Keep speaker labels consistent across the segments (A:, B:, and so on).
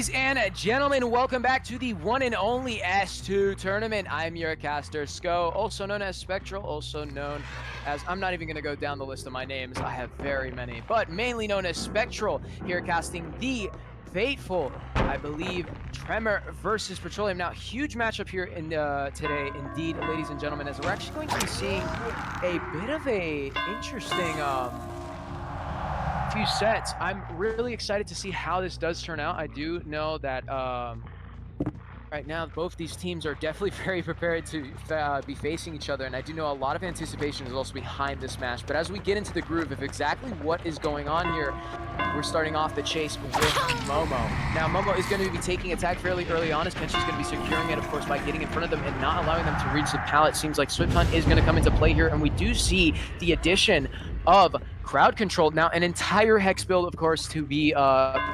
A: Ladies and gentlemen, welcome back to the one and only S2 tournament. I'm your caster, Sko, also known as Spectral, also known as, I'm not even going to go down the list of my names, I have very many, but mainly known as Spectral, here casting the fateful, I believe, Tremor versus Petroleum. Now, huge matchup here in today, indeed, ladies and gentlemen, as we're actually going to be seeing a bit of a interesting few sets. I'm really excited to see how this does turn out. I do know that right now both these teams are definitely very prepared to be facing each other, and I do know a lot of anticipation is also behind this match. But as we get into the groove of exactly what is going on here, we're starting off the chase with Momo. Now, Momo is going to be taking attack fairly early on, as Kenshi's going to be securing it, of course, by getting in front of them and not allowing them to reach the pallet. Seems like Swift Hunt is going to come into play here, and we do see the addition of crowd control. Now, an entire Hex build, of course, to be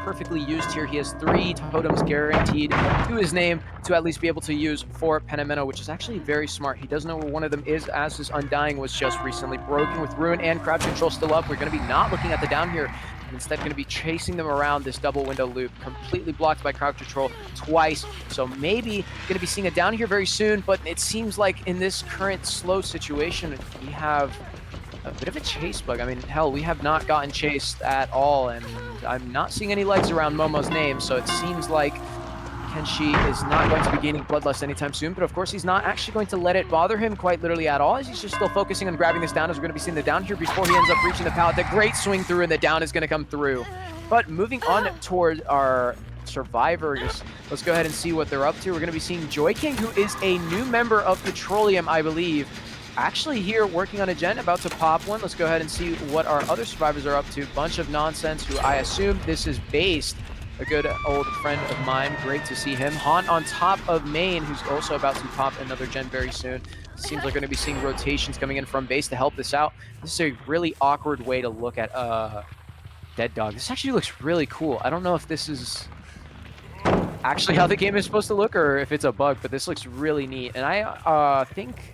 A: perfectly used here. He has 3 totems guaranteed to his name to at least be able to use for Penamento, which is actually very smart. He does know where one of them is, as his Undying was just recently broken. With Ruin and crowd control still up, we're going to be not looking at the down here, and instead going to be chasing them around this double window loop, completely blocked by crowd control twice. So maybe going to be seeing a down here very soon, but it seems like in this current slow situation, we have a bit of a chase bug. I mean, hell, we have not gotten chased at all, and I'm not seeing any legs around Momo's name, so it seems like Kenshi is not going to be gaining Bloodlust anytime soon, but of course he's not actually going to let it bother him quite literally at all, as he's just still focusing on grabbing this down, as we're going to be seeing the down here before he ends up reaching the pallet. The great swing through, and the down is going to come through. But moving on toward our survivors, let's go ahead and see what they're up to. We're going to be seeing Joy King, who is a new member of Petroleum, I believe, actually here working on a gen, about to pop one. Let's go ahead and see what our other survivors are up to. Bunch of nonsense, who I assume this is based, a good old friend of mine. Great to see him. Haunt on top of main, who's also about to pop another gen very soon. Seems like we're going to be seeing rotations coming in from base to help this out. This is a really awkward way to look at Dead Dog. This actually looks really cool. I don't know if this is actually how the game is supposed to look or if it's a bug, but this looks really neat. And I think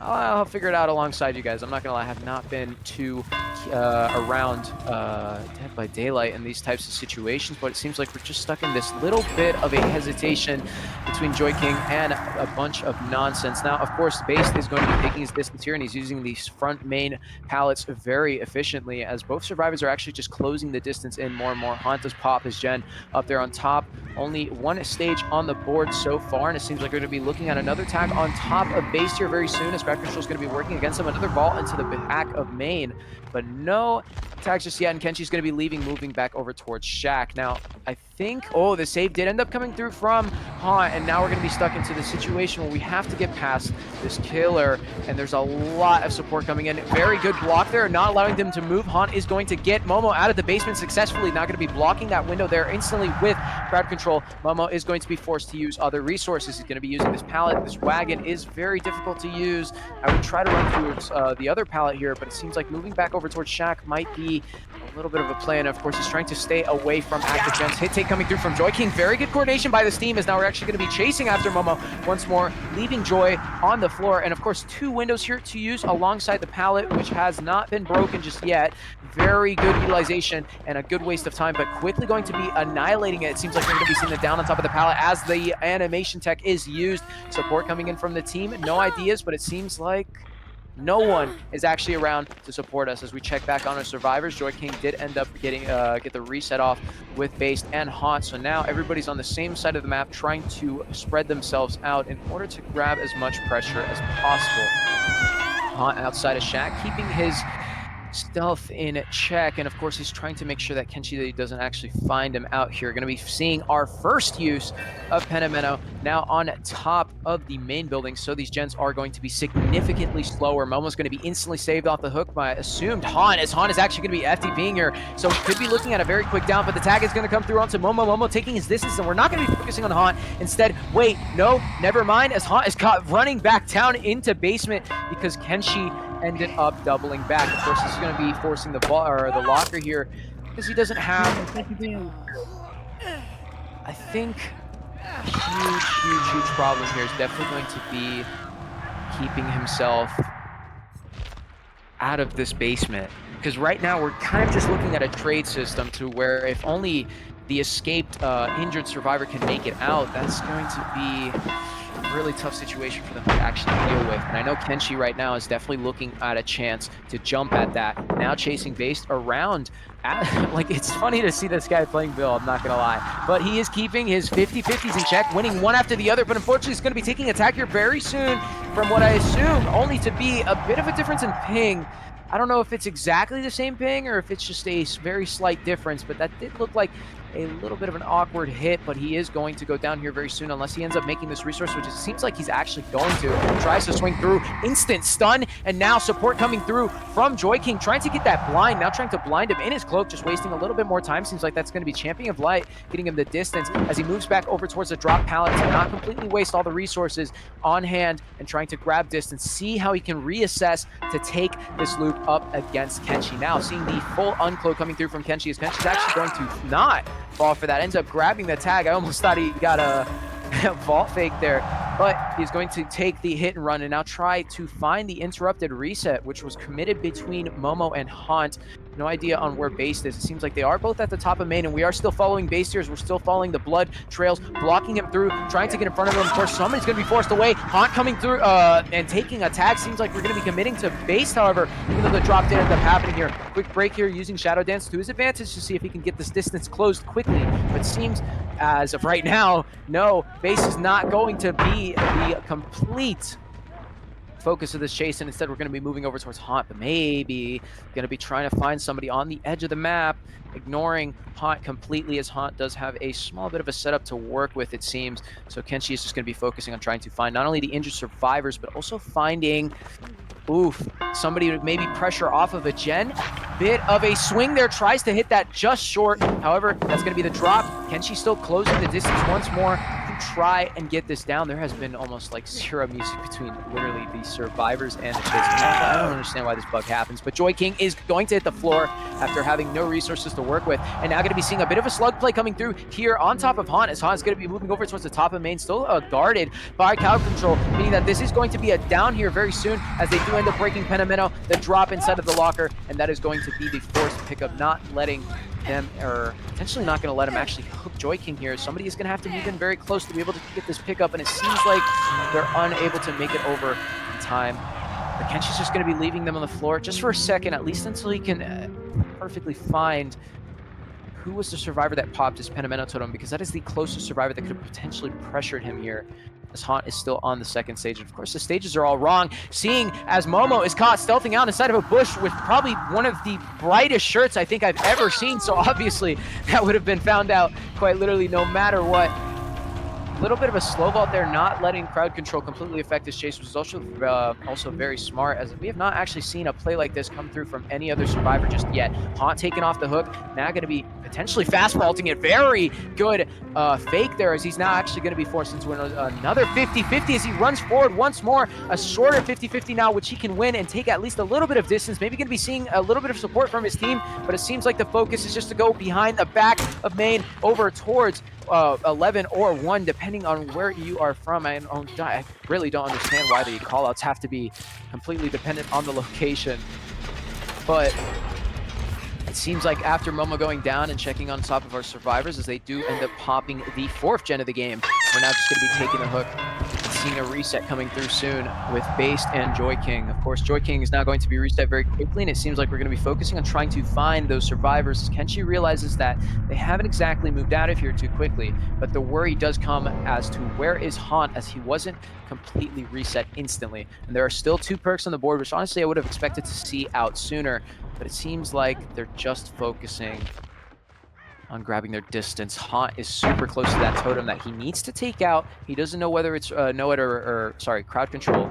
A: I'll figure it out alongside you guys. I'm not gonna lie, I have not been too around Dead by Daylight in these types of situations, but it seems like we're just stuck in this little bit of a hesitation between Joy King and a bunch of nonsense. Now, of course, Based is going to be taking his distance here, and he's using these front main pallets very efficiently, as both survivors are actually just closing the distance in more and more. Haunt does pop his gen up there on top. Only one stage on the board so far, and it seems like we're going to be looking at another tag on top of Base here very soon, as Crowd Control is going to be working against him. Another vault into the back of main, but no tags just yet, and Kenshi's going to be leaving, moving back over towards Shack. Now, I think, oh, the save did end up coming through from Haunt, and now we're going to be stuck into the situation where we have to get past this killer, and there's a lot of support coming in. Very good block there, not allowing them to move. Haunt is going to get Momo out of the basement successfully, not going to be blocking that window there instantly with crowd control. Momo is going to be forced to use other resources. He's going to be using this pallet. This wagon is very difficult to use. I would try to run through the other pallet here, but it seems like moving back over towards Shack might be a little bit of a plan. Of course, he's trying to stay away from active gens. Hit take coming through from Joy King. Very good coordination by this team, as now we're actually going to be chasing after Momo once more, leaving Joy on the floor. And of course, 2 windows here to use alongside the pallet, which has not been broken just yet. Very good utilization and a good waste of time, but quickly going to be annihilating it. It seems like we're going to be seeing the down on top of the pallet as the animation tech is used. Support coming in from the team. No ideas, but it seems like no one is actually around to support us. As we check back on our survivors, Joy King did end up getting get the reset off with Based and Haunt. So now everybody's on the same side of the map, trying to spread themselves out in order to grab as much pressure as possible. Haunt outside of Shack, keeping his stealth in check, and of course he's trying to make sure that Kenshi doesn't actually find him out here. Going to be seeing our first use of Penamento now on top of the main building, so these gens are going to be significantly slower. Momo's going to be instantly saved off the hook by assumed Haunt, as Haunt is actually going to be FTPing here, so we could be looking at a very quick down, but the tag is going to come through onto Momo. Momo taking his distance, and we're not going to be focusing on Haunt. Instead, wait, no, never mind, as Haunt is caught running back down into basement because Kenshi ended up doubling back. Of course, this is going to be forcing the ball or the locker here because he doesn't have, I think, a huge problem here is definitely going to be keeping himself out of this basement, because right now we're kind of just looking at a trade system to where if only the escaped injured survivor can make it out, that's going to be a really tough situation for them to actually deal with. And I know Kenshi right now is definitely looking at a chance to jump at that. Now chasing based around. Like, it's funny to see this guy playing Bill, I'm not going to lie. But he is keeping his 50-50s in check, winning one after the other. But unfortunately, he's going to be taking attack here very soon, from what I assume, only to be a bit of a difference in ping. I don't know if it's exactly the same ping or if it's just a very slight difference, but that did look like a little bit of an awkward hit, but he is going to go down here very soon unless he ends up making this resource, which it seems like he's actually going to. Tries to swing through, instant stun, and now support coming through from Joy King, trying to get that blind, now trying to blind him in his cloak, just wasting a little bit more time. Seems like that's going to be Champion of Light, getting him the distance as he moves back over towards the drop pallet to not completely waste all the resources on hand and trying to grab distance, see how he can reassess to take this loop up against Kenshi. Now seeing the full uncloak coming through from Kenshi, as Kenshi's actually going to not fall for that, ends up grabbing the tag. I almost thought he got a vault fake there, but he's going to take the hit and run and now try to find the interrupted reset, which was committed between Momo and Haunt. No idea on where Based is. It seems like they are both at the top of main, and we are still following Based here as we're still following the blood trails, blocking him through, trying to get in front of him. Of course, somebody's going to be forced away. Haunt coming through and taking a tag. Seems like we're going to be committing to Based, however, even though the drop did end up happening here. Quick break here using Shadow Dance to his advantage to see if he can get this distance closed quickly, but seems as of right now, no, Based is not going to be the complete focus of this chase, and instead we're going to be moving over towards Haunt, but maybe going to be trying to find somebody on the edge of the map, ignoring Haunt completely, as Haunt does have a small bit of a setup to work with, it seems. So Kenshi is just going to be focusing on trying to find not only the injured survivors, but also finding somebody to maybe pressure off of a gen. Bit of a swing there, tries to hit that just short. However, that's going to be the drop. Kenshi still closing the distance once more to try and get this down. There has been almost like zero music between literally the survivors and the chase. I don't understand why this bug happens, but Joy King is going to hit the floor after having no resources to work with, and now going to be seeing a bit of a slug play coming through here on top of Haunt, as Haunt is going to be moving over towards the top of main, still guarded by crowd control, meaning that this is going to be a down here very soon, as they do end up breaking Penamino, the drop inside of the locker, and that is going to be the forced pickup, not letting them, or potentially not going to let him actually hook Joy King here. Somebody is going to have to move in very close to be able to get this pickup, and it seems like they're unable to make it over in time. But Kenshi's just going to be leaving them on the floor just for a second, at least until he can perfectly find who was the survivor that popped his Penamino totem, because that is the closest survivor that could have potentially pressured him here, as Haunt is still on the second stage. And of course, the stages are all wrong. Seeing as Momo is caught stealthing out inside of a bush with probably one of the brightest shirts I think I've ever seen. So obviously, that would have been found out quite literally no matter what. A little bit of a slow vault there, not letting crowd control completely affect his chase, was also very smart, as we have not actually seen a play like this come through from any other survivor just yet. Haunt taking off the hook, now going to be potentially fast vaulting it. Very good fake there, as he's now actually going to be forced into another 50-50 as he runs forward once more. A shorter 50-50 now, which he can win and take at least a little bit of distance. Maybe going to be seeing a little bit of support from his team, but it seems like the focus is just to go behind the back of main over towards 11 or 1, depending on where you are from. I really don't understand why the callouts have to be completely dependent on the location. But it seems like after Momo going down and checking on top of our survivors, as they do end up popping the 4th gen of the game, we're now just going to be taking the hook and seeing a reset coming through soon with Based and Joy King. Of course, Joy King is now going to be reset very quickly, and it seems like we're going to be focusing on trying to find those survivors, as Kenshi realizes that they haven't exactly moved out of here too quickly, but the worry does come as to where is Haunt, as he wasn't completely reset instantly. And there are still 2 perks on the board, which honestly I would have expected to see out sooner, but it seems like they're just focusing on grabbing their distance. Haunt is super close to that totem that he needs to take out. He doesn't know whether it's crowd control,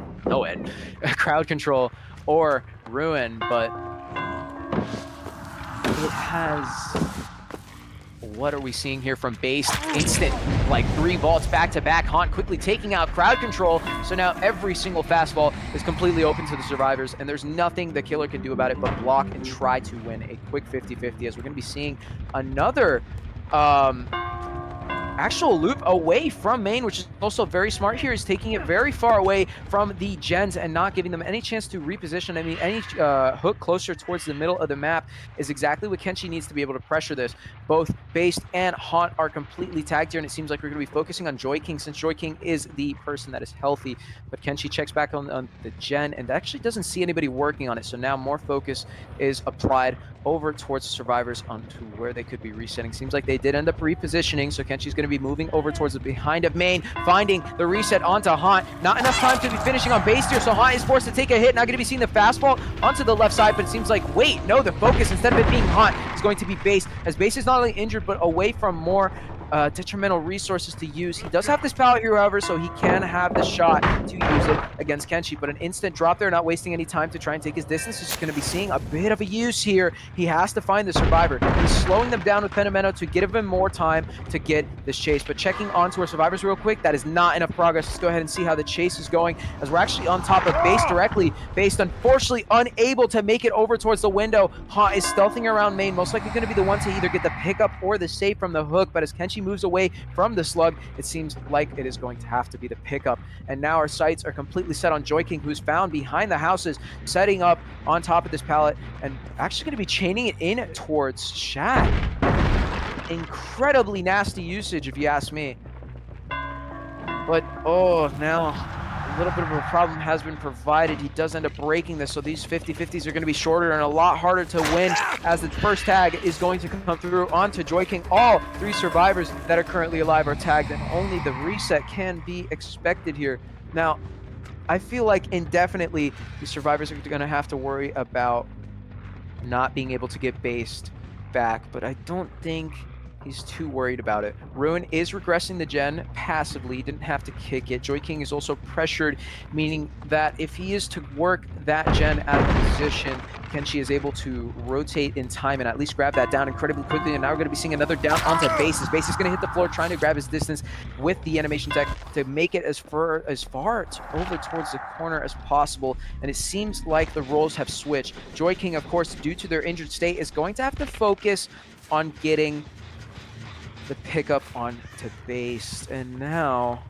A: crowd control or ruin, but it has... What are we seeing here from Based? Instant, like 3 vaults back to back. Haunt quickly taking out crowd control. So now every single fast vault is completely open to the survivors, and there's nothing the killer can do about it but block and try to win a quick 50-50, as we're going to be seeing another actual loop away from main, which is also very smart here. Is taking it very far away from the gens and not giving them any chance to reposition. I mean, any hook closer towards the middle of the map is exactly what Kenshi needs to be able to pressure this. Both Based and Haunt are completely tagged here, and it seems like we're going to be focusing on Joy King, since Joy King is the person that is healthy. But Kenshi checks back on the gen and actually doesn't see anybody working on it. So now more focus is applied over towards the survivors onto where they could be resetting. Seems like they did end up repositioning, so Kenshi's going to be moving over towards the behind of main, finding the reset onto Haunt. Not enough time to be finishing on base here, so Haunt is forced to take a hit. Not going to be seeing the fastball onto the left side, but it seems like, wait, no, the focus, instead of it being Haunt, is going to be Base, as Base is not only injured, but away from more detrimental resources to use. He does have this pallet here, however, so he can have the shot to use it against Kenshi, but an instant drop there, not wasting any time to try and take his distance. He's going to be seeing a bit of a use here. He has to find the survivor. He's slowing them down with Penamento to give him more time to get this chase, but checking onto our survivors real quick, that is not enough progress. Let's go ahead and see how the chase is going, as we're actually on top of Base directly. Base, unfortunately, unable to make it over towards the window. Haunt is stealthing around main, most likely going to be the one to either get the pickup or the save from the hook, but as Kenshi moves away from the slug, it seems like it is going to have to be the pickup. And now our sights are completely set on Joy King, who's found behind the houses, setting up on top of this pallet, and actually going to be chaining it in towards Shaq. Incredibly nasty usage, if you ask me. But, oh, now a little bit of a problem has been provided. He does end up breaking this, so these 50-50s are going to be shorter and a lot harder to win, as the first tag is going to come through onto Joy King. All three survivors that are currently alive are tagged, and only the reset can be expected here. Now, I feel like indefinitely the survivors are going to have to worry about not being able to get based back, but I don't think he's too worried about it. Ruin is regressing the gen passively, didn't have to kick it. Joy King is also pressured, meaning that if he is to work that gen out of position, Kenshi is able to rotate in time and at least grab that down incredibly quickly. And now we're going to be seeing another down onto Base. Base is going to hit the floor, trying to grab his distance with the animation tech to make it as far over towards the corner as possible. And it seems like the roles have switched. Joy King, of course, due to their injured state, is going to have to focus on getting the pickup onto Base, and now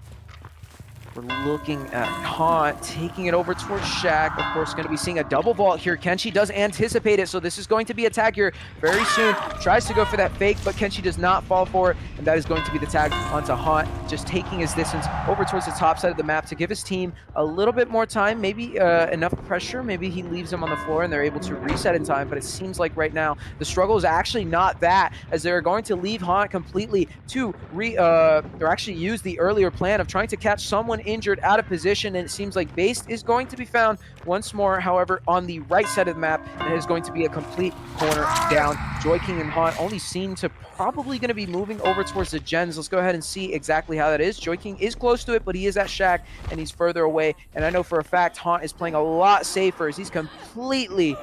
A: we're looking at Haunt taking it over towards Shaq. Of course, going to be seeing a double vault here. Kenshi does anticipate it, so this is going to be a tag here very soon. Tries to go for that fake, but Kenshi does not fall for it, and that is going to be the tag onto Haunt, just taking his distance over towards the top side of the map to give his team a little bit more time, maybe enough pressure. Maybe he leaves them on the floor and they're able to reset in time, but it seems like right now the struggle is actually not that, as they're going to leave Haunt completely to or actually use the earlier plan of trying to catch someone injured out of position, and it seems like Base is going to be found once more, however, on the right side of the map, and it is going to be a complete corner down. Joy King and Haunt only seem to probably going to be moving over towards the gens. Let's go ahead and see exactly how that is. Joy King is close to it, but he is at Shaq, and he's further away, and I know for a fact Haunt is playing a lot safer, as he's completely,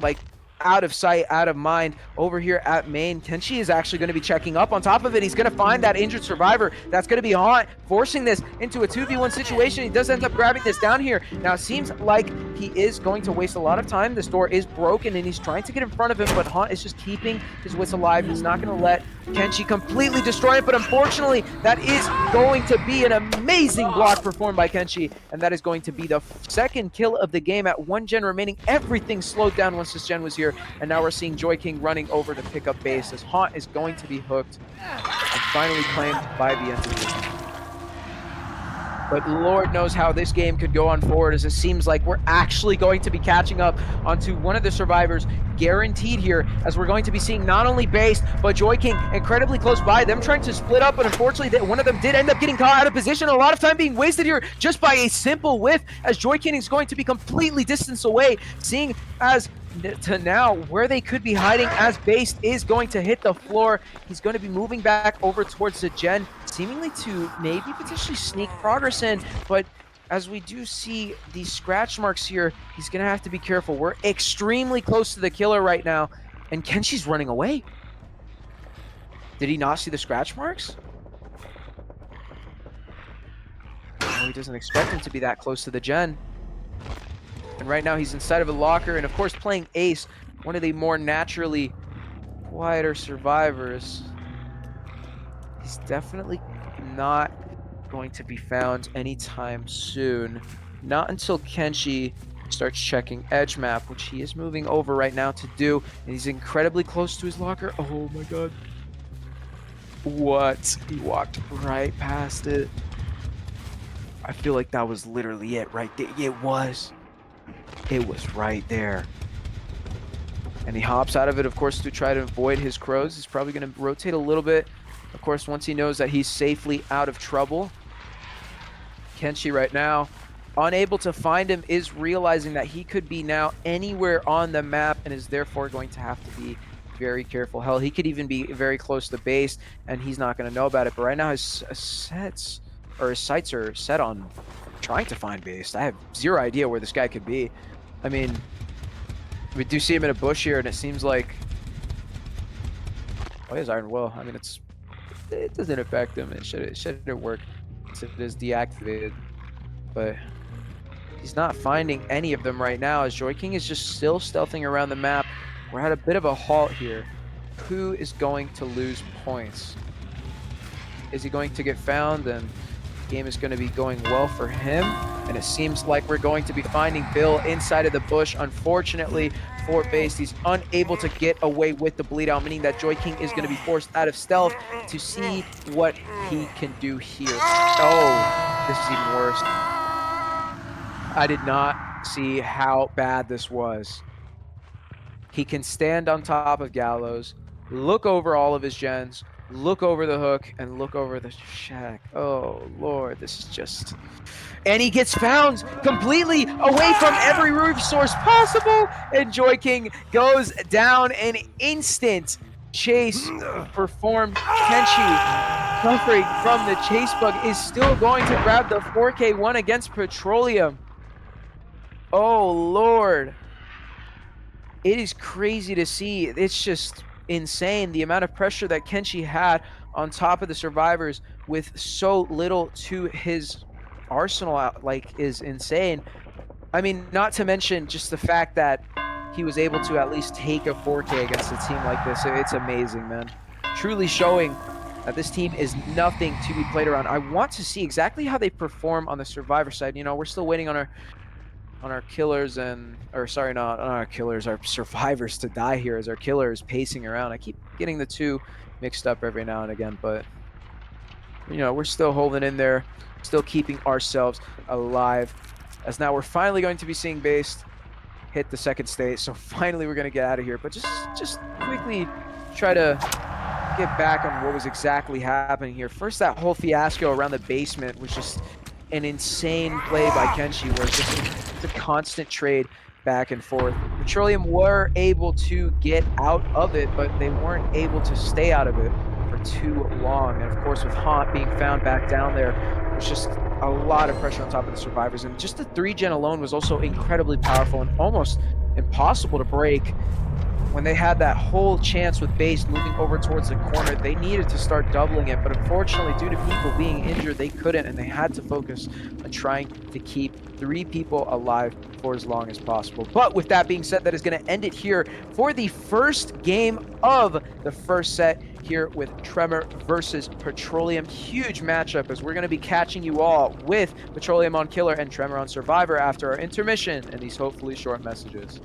A: like, out of sight, out of mind over here at main. Kenshi is actually going to be checking up. On top of it, he's going to find that injured survivor. That's going to be Haunt, forcing this into a 2v1 situation. He does end up grabbing this down here. Now, it seems like he is going to waste a lot of time. This door is broken, and he's trying to get in front of him, but Haunt is just keeping his wits alive. He's not going to let Kenshi completely destroy it, but unfortunately, that is going to be an amazing block performed by Kenshi, and that is going to be the second kill of the game at one gen remaining. Everything slowed down once this gen was here, and now we're seeing Joy King running over to pick up Base, as Haunt is going to be hooked and finally claimed by the entity. But Lord knows how this game could go on forward, as it seems like we're actually going to be catching up onto one of the survivors guaranteed here, as we're going to be seeing not only Base, but Joy King incredibly close by, them trying to split up, but unfortunately one of them did end up getting caught out of position. A lot of time being wasted here just by a simple whiff, as Joy King is going to be completely distanced away, seeing as to now where they could be hiding, as Base is going to hit the floor. He's going to be moving back over towards the gen, seemingly to maybe potentially sneak progress in, but as we do see these scratch marks here, he's going to have to be careful. We're extremely close to the killer right now, and Kenshi's running away. Did he not see the scratch marks? No, he doesn't expect him to be that close to the gen. And right now he's inside of a locker, and of course playing Ace, one of the more naturally quieter survivors. He's He's definitely not going to be found anytime soon. Not until Kenshi starts checking edge map, which he is moving over right now to do, and he's incredibly close to his locker. Oh my god. What? He walked right past it. I feel like that was literally it right there. It was. It was right there. And he hops out of it, of course, to try to avoid his crows. He's probably going to rotate a little bit. Of course, once he knows that he's safely out of trouble. Kenshi right now, unable to find him, is realizing that he could be now anywhere on the map and is therefore going to have to be very careful. Hell, he could even be very close to base and he's not going to know about it. But right now his sights are set on trying to find base. I have zero idea where this guy could be. I mean, we do see him in a bush here and it seems like, oh, he has Iron Will. I mean, it doesn't affect him. It shouldn't work. It is deactivated, but he's not finding any of them right now as Joy King is just still stealthing around the map. We're at a bit of a halt here. Who is going to lose points? Is he going to get found? And the game is going to be going well for him. And it seems like we're going to be finding Bill inside of the bush. Unfortunately for base, he's unable to get away with the bleed out, meaning that Joy King is going to be forced out of stealth to see what he can do here. Oh, this is even worse. I did not see how bad this was. He can stand on top of Gallows, look over all of his gens, look over the hook, and look over the shack. Oh, Lord, this is just... And he gets found completely away from every resource possible, and Joy King goes down. An instant chase performed. Kenshi, suffering from the chase bug, is still going to grab the 4K1 against Petroleum. Oh, Lord. It is crazy to see. It's just insane the amount of pressure that Kenshi had on top of the survivors with so little to his arsenal is insane. I mean, not to mention just the fact that he was able to at least take a 4K against a team like this. It's amazing, man. Truly showing that this team is nothing to be played around. I want to see exactly how they perform on the survivor side. You know, we're still waiting on our killers and, or sorry, not on our killers, our survivors to die here as our killer is pacing around. I keep getting the two mixed up every now and again, but you know, we're still holding in there, still keeping ourselves alive, as now we're finally going to be seeing base hit the second state. So finally we're going to get out of here, but just quickly try to get back on what was exactly happening here. First, that whole fiasco around the basement was just an insane play by Kenshi, where it's just a constant trade back and forth. Petroleum were able to get out of it, but they weren't able to stay out of it for too long. And of course, with Haunt being found back down there, there's just a lot of pressure on top of the survivors. And just the 3-gen alone was also incredibly powerful and almost impossible to break. When they had that whole chance with base moving over towards the corner, they needed to start doubling it, but unfortunately, due to people being injured, they couldn't, and they had to focus on trying to keep 3 people alive for as long as possible. But with that being said, that is going to end it here for the first game of the first set here with Tremor versus Petroleum. Huge matchup, as we're going to be catching you all with Petroleum on Killer and Tremor on Survivor after our intermission and these hopefully short messages.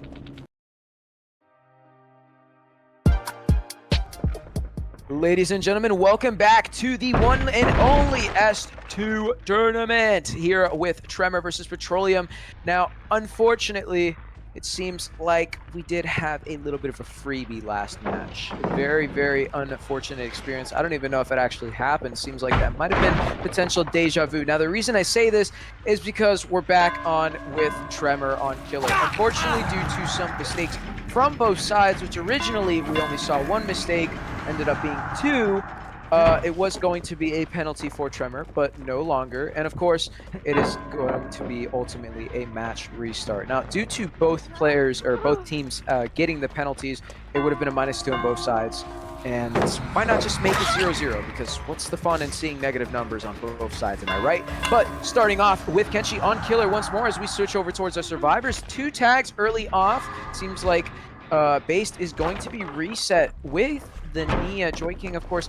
A: Ladies and gentlemen, welcome back to the one and only S2 tournament here with Tremor versus Petroleum. Now, unfortunately, it seems like we did have a little bit of a freebie last match. Very, very unfortunate experience. I don't even know if it actually happened. Seems like that might have been potential deja vu. Now, the reason I say this is because we're back on with Tremor on Killer. Unfortunately, due to some mistakes from both sides, which originally we only saw 1 mistake, ended up being 2. It was going to be a penalty for Tremor, but no longer. And of course, it is going to be ultimately a match restart. Now, due to both players or both teams getting the penalties, it would have been a -2 on both sides. And why not just make it 0-0? Because what's the fun in seeing negative numbers on both sides, am I right? But starting off with Kenshi on Killer once more as we switch over towards our survivors. 2 tags early off. Seems like Based is going to be reset with the Nia. Joy King, of course,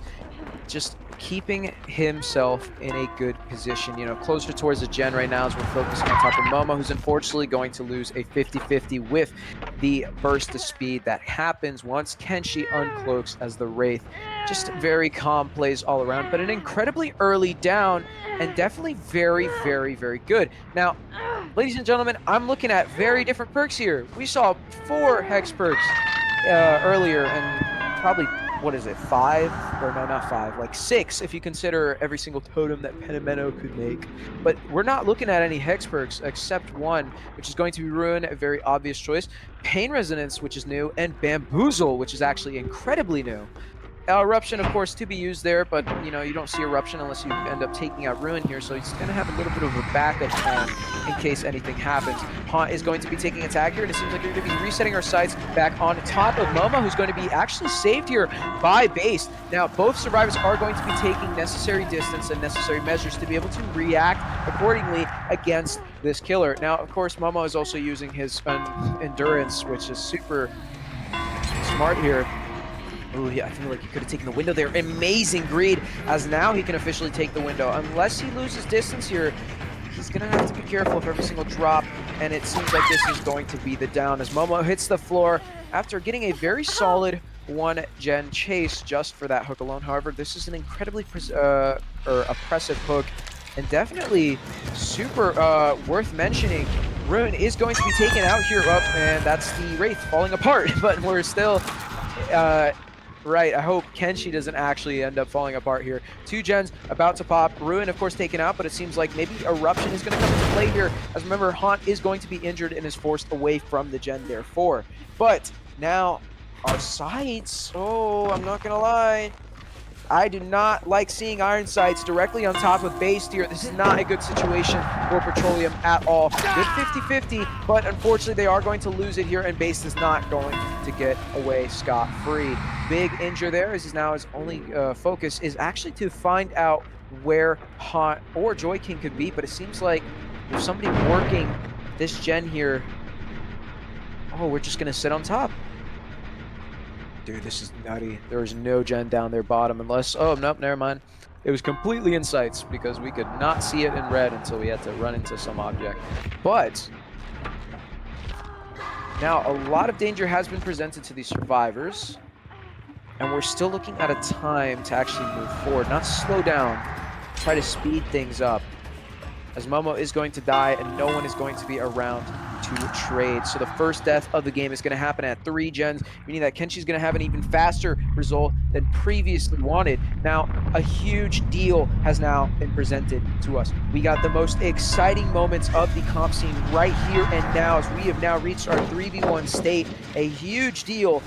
A: just keeping himself in a good position, you know, closer towards the gen right now as we're focusing on top of Momo, who's unfortunately going to lose a 50-50 with the burst of speed that happens once Kenshi uncloaks as the Wraith. Just very calm plays all around, but an incredibly early down and definitely very, very, very good. Now, ladies and gentlemen, I'm looking at very different perks here. We saw 4 hex perks earlier, and probably, what is it, 5? Or no, not 5, like 6 if you consider every single totem that Penameno could make. But we're not looking at any hex perks except one, which is going to be Ruin, a very obvious choice. Pain Resonance, which is new, and Bamboozle, which is actually incredibly new. Eruption, of course, to be used there, but, you know, you don't see Eruption unless you end up taking out Ruin here, so he's going to have a little bit of a backup plan in case anything happens. Haunt is going to be taking attack here, and it seems like they're going to be resetting our sights back on top of Momo, who's going to be actually saved here by base. Now, both survivors are going to be taking necessary distance and necessary measures to be able to react accordingly against this killer. Now, of course, Momo is also using his endurance, which is super smart here. Oh, yeah, I feel like he could have taken the window there. Amazing greed, as now he can officially take the window. Unless he loses distance here, he's going to have to be careful of every single drop, and it seems like this is going to be the down as Momo hits the floor after getting a very solid 1-gen chase just for that hook alone. However, this is an incredibly oppressive hook, and definitely super worth mentioning. Ruin is going to be taken out here up, and that's the Wraith falling apart, but we're still... Right, I hope Kenshi doesn't actually end up falling apart here. 2 gens about to pop. Ruin, of course, taken out, but it seems like maybe Eruption is going to come into play here. As remember, Haunt is going to be injured and is forced away from the gen, therefore. But now, our sights. Oh, I'm not going to lie. I do not like seeing Iron Sights directly on top of base here. This is not a good situation for Petroleum at all. Good 50-50, but unfortunately they are going to lose it here, and base is not going to get away scot-free. Big injure there, as now his only focus is actually to find out where Haunt or Joy King could be, but it seems like there's somebody working this gen here. Oh, we're just going to sit on top. Dude, this is nutty. There is no gen down there bottom unless... Oh, nope, never mind. It was completely in sights because we could not see it in red until we had to run into some object. But now a lot of danger has been presented to these survivors, and we're still looking at a time to actually move forward, not slow down, try to speed things up, as Momo is going to die and no one is going to be around to trade. So the first death of the game is going to happen at 3 gens, meaning that Kenshi's going to have an even faster result than previously wanted. Now, a huge deal has now been presented to us. We got the most exciting moments of the comp scene right here and now, as we have now reached our 3v1 state. A huge deal.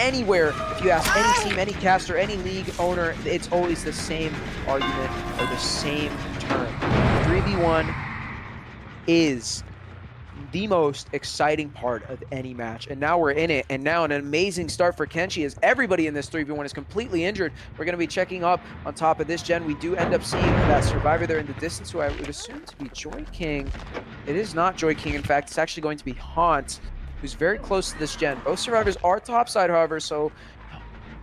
A: Anywhere, if you ask any team, any caster, any league owner, it's always the same argument or the same term. 3v1 is the most exciting part of any match, and now we're in it, and now an amazing start for Kenshi as everybody in this 3v1 is completely injured. We're going to be checking up on top of this gen. We do end up seeing that survivor there in the distance, who I would assume to be Joy King. It is not Joy King, in fact, it's actually going to be Haunt, who's very close to this gen. Both survivors are topside, however, so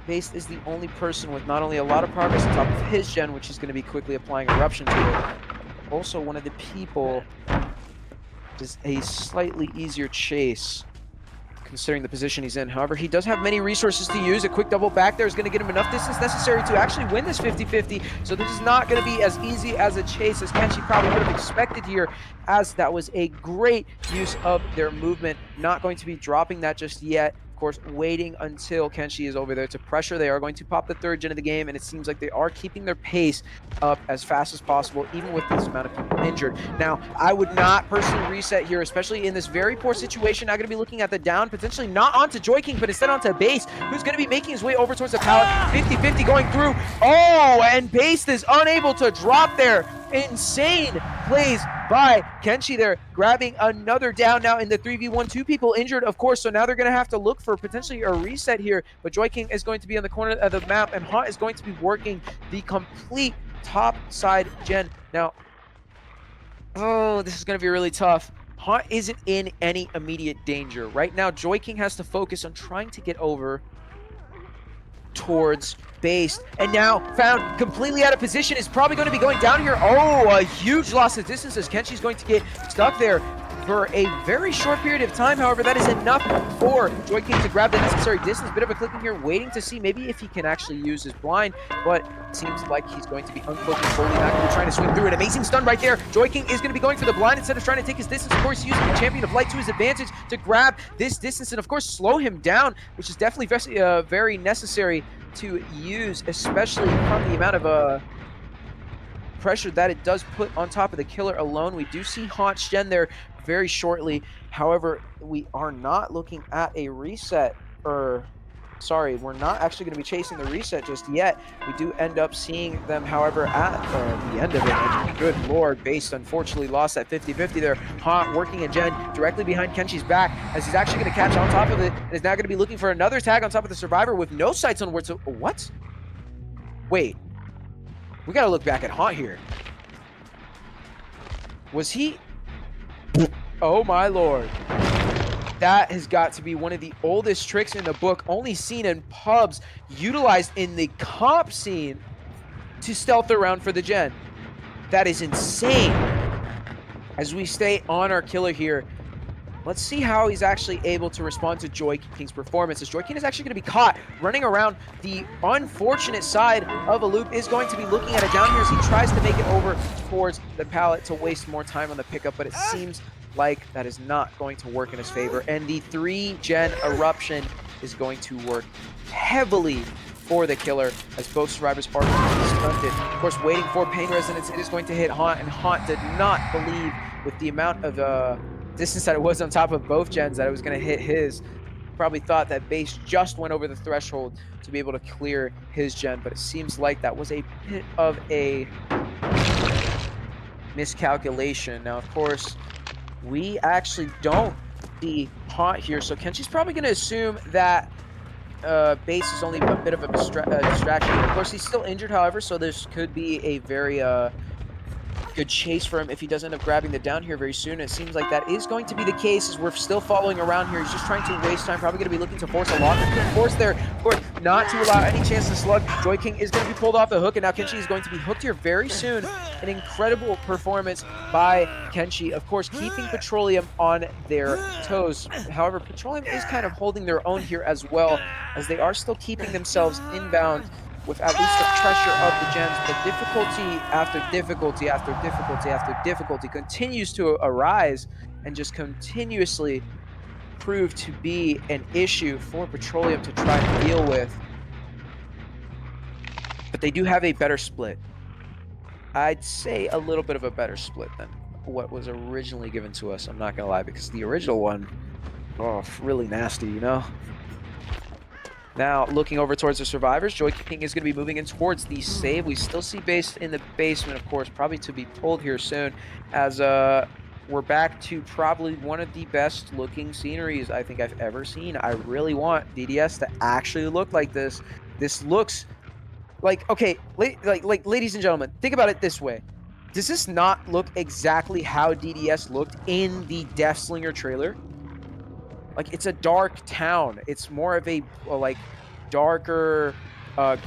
A: Base is the only person with not only a lot of progress on top of his gen, which he's going to be quickly applying Eruption to it, also one of the people is a slightly easier chase considering the position he's in. However, he does have many resources to use. A quick double back there is going to get him enough distance necessary to actually win this 50-50. So this is not going to be as easy as a chase as Kenshi probably would have expected here, as that was a great use of their movement. Not going to be dropping that just yet. Of course, waiting until Kenshi is over there to pressure. They are going to pop the 3rd gen of the game, and it seems like they are keeping their pace up as fast as possible, even with this amount of people injured. Now, I would not personally reset here, especially in this very poor situation. I'm going to be looking at the down, potentially not onto Joy King, but instead onto Base, who's going to be making his way over towards the pallet. 50-50 going through. Oh, and Base is unable to drop there. Insane plays by Kenshi there, grabbing another down now in the 3v1. 2 people injured, of course, so now they're going to have to look for potentially a reset here, but Joy King is going to be on the corner of the map, and Haunt is going to be working the complete top side gen. Now, oh, this is going to be really tough. Haunt isn't in any immediate danger. Right now, Joy King has to focus on trying to get over towards base, and now found completely out of position, is probably going to be going down here. Oh, a huge loss of distance as Kenshi's going to get stuck there for a very short period of time. However, that is enough for Joy King to grab the necessary distance. Bit of a clicking here, waiting to see maybe if he can actually use his blind, but it seems like he's going to be uncloaking fully, not going to be trying to swing through. An amazing stun right there. Joy King is going to be going for the blind instead of trying to take his distance. Of course, using the Champion of Light to his advantage to grab this distance and, of course, slow him down, which is definitely very necessary to use, especially from the amount of pressure that it does put on top of the killer alone. We do see Haunt's Gen there very shortly. However, we are not looking at a reset, or sorry, we're not actually going to be chasing the reset just yet. We do end up seeing them, however, at the end of it. And good lord, Base unfortunately lost that 50-50 there. Haunt working a Gen directly behind Kenshi's back as he's actually going to catch on top of it and is now going to be looking for another tag on top of the Survivor with no sights on where to... What? Wait. We got to look back at Haunt here. Was he... Oh my lord. That has got to be one of the oldest tricks in the book, only seen in pubs, utilized in the comp scene to stealth around for the Gen. That is insane. As we stay on our killer here, let's see how he's actually able to respond to Joy King's performance. As Joy King is actually going to be caught running around the unfortunate side of a loop, is going to be looking at it down here as he tries to make it over towards the pallet to waste more time on the pickup, but it seems like that is not going to work in his favor. And the 3-gen eruption is going to work heavily for the killer as both survivors are stunted. Of course, waiting for pain resonance, it is going to hit Haunt, and Haunt did not believe with the amount of distance that it was on top of both gens that it was going to hit his. Probably thought that Base just went over the threshold to be able to clear his gen, but it seems like that was a bit of a miscalculation. Now, of course, we actually don't see Haunt here, so Kenshi's probably going to assume that Base is only a bit of a distraction. Of course, he's still injured, however, so this could be a very good chase for him if he does end up grabbing the down here very soon. It seems like that is going to be the case as we're still following around here. He's just trying to waste time, probably going to be looking to force a lock. Force there, of course, not to allow any chance to slug. Joy King is going to be pulled off the hook, and now Kenshi is going to be hooked here very soon. An incredible performance by Kenshi, of course, keeping Petroleum on their toes. However, Petroleum is kind of holding their own here as well, as they are still keeping themselves inbound with at least the pressure of the gens, but difficulty after difficulty after difficulty after difficulty continues to arise and just continuously prove to be an issue for Petroleum to try and deal with. But they do have a better split. I'd say a little bit of a better split than what was originally given to us, I'm not gonna lie, because the original one, oh, really nasty, you know? Now, looking over towards the survivors, Joy King is going to be moving in towards the save. We still see Base in the basement, of course, probably to be pulled here soon, as we're back to probably one of the best looking sceneries I think I've ever seen. I really want DDS to actually look like this. This looks like, okay, like ladies and gentlemen, think about it this way. Does this not look exactly how DDS looked in the Deathslinger trailer? Like, it's a dark town. It's more of a, like, darker,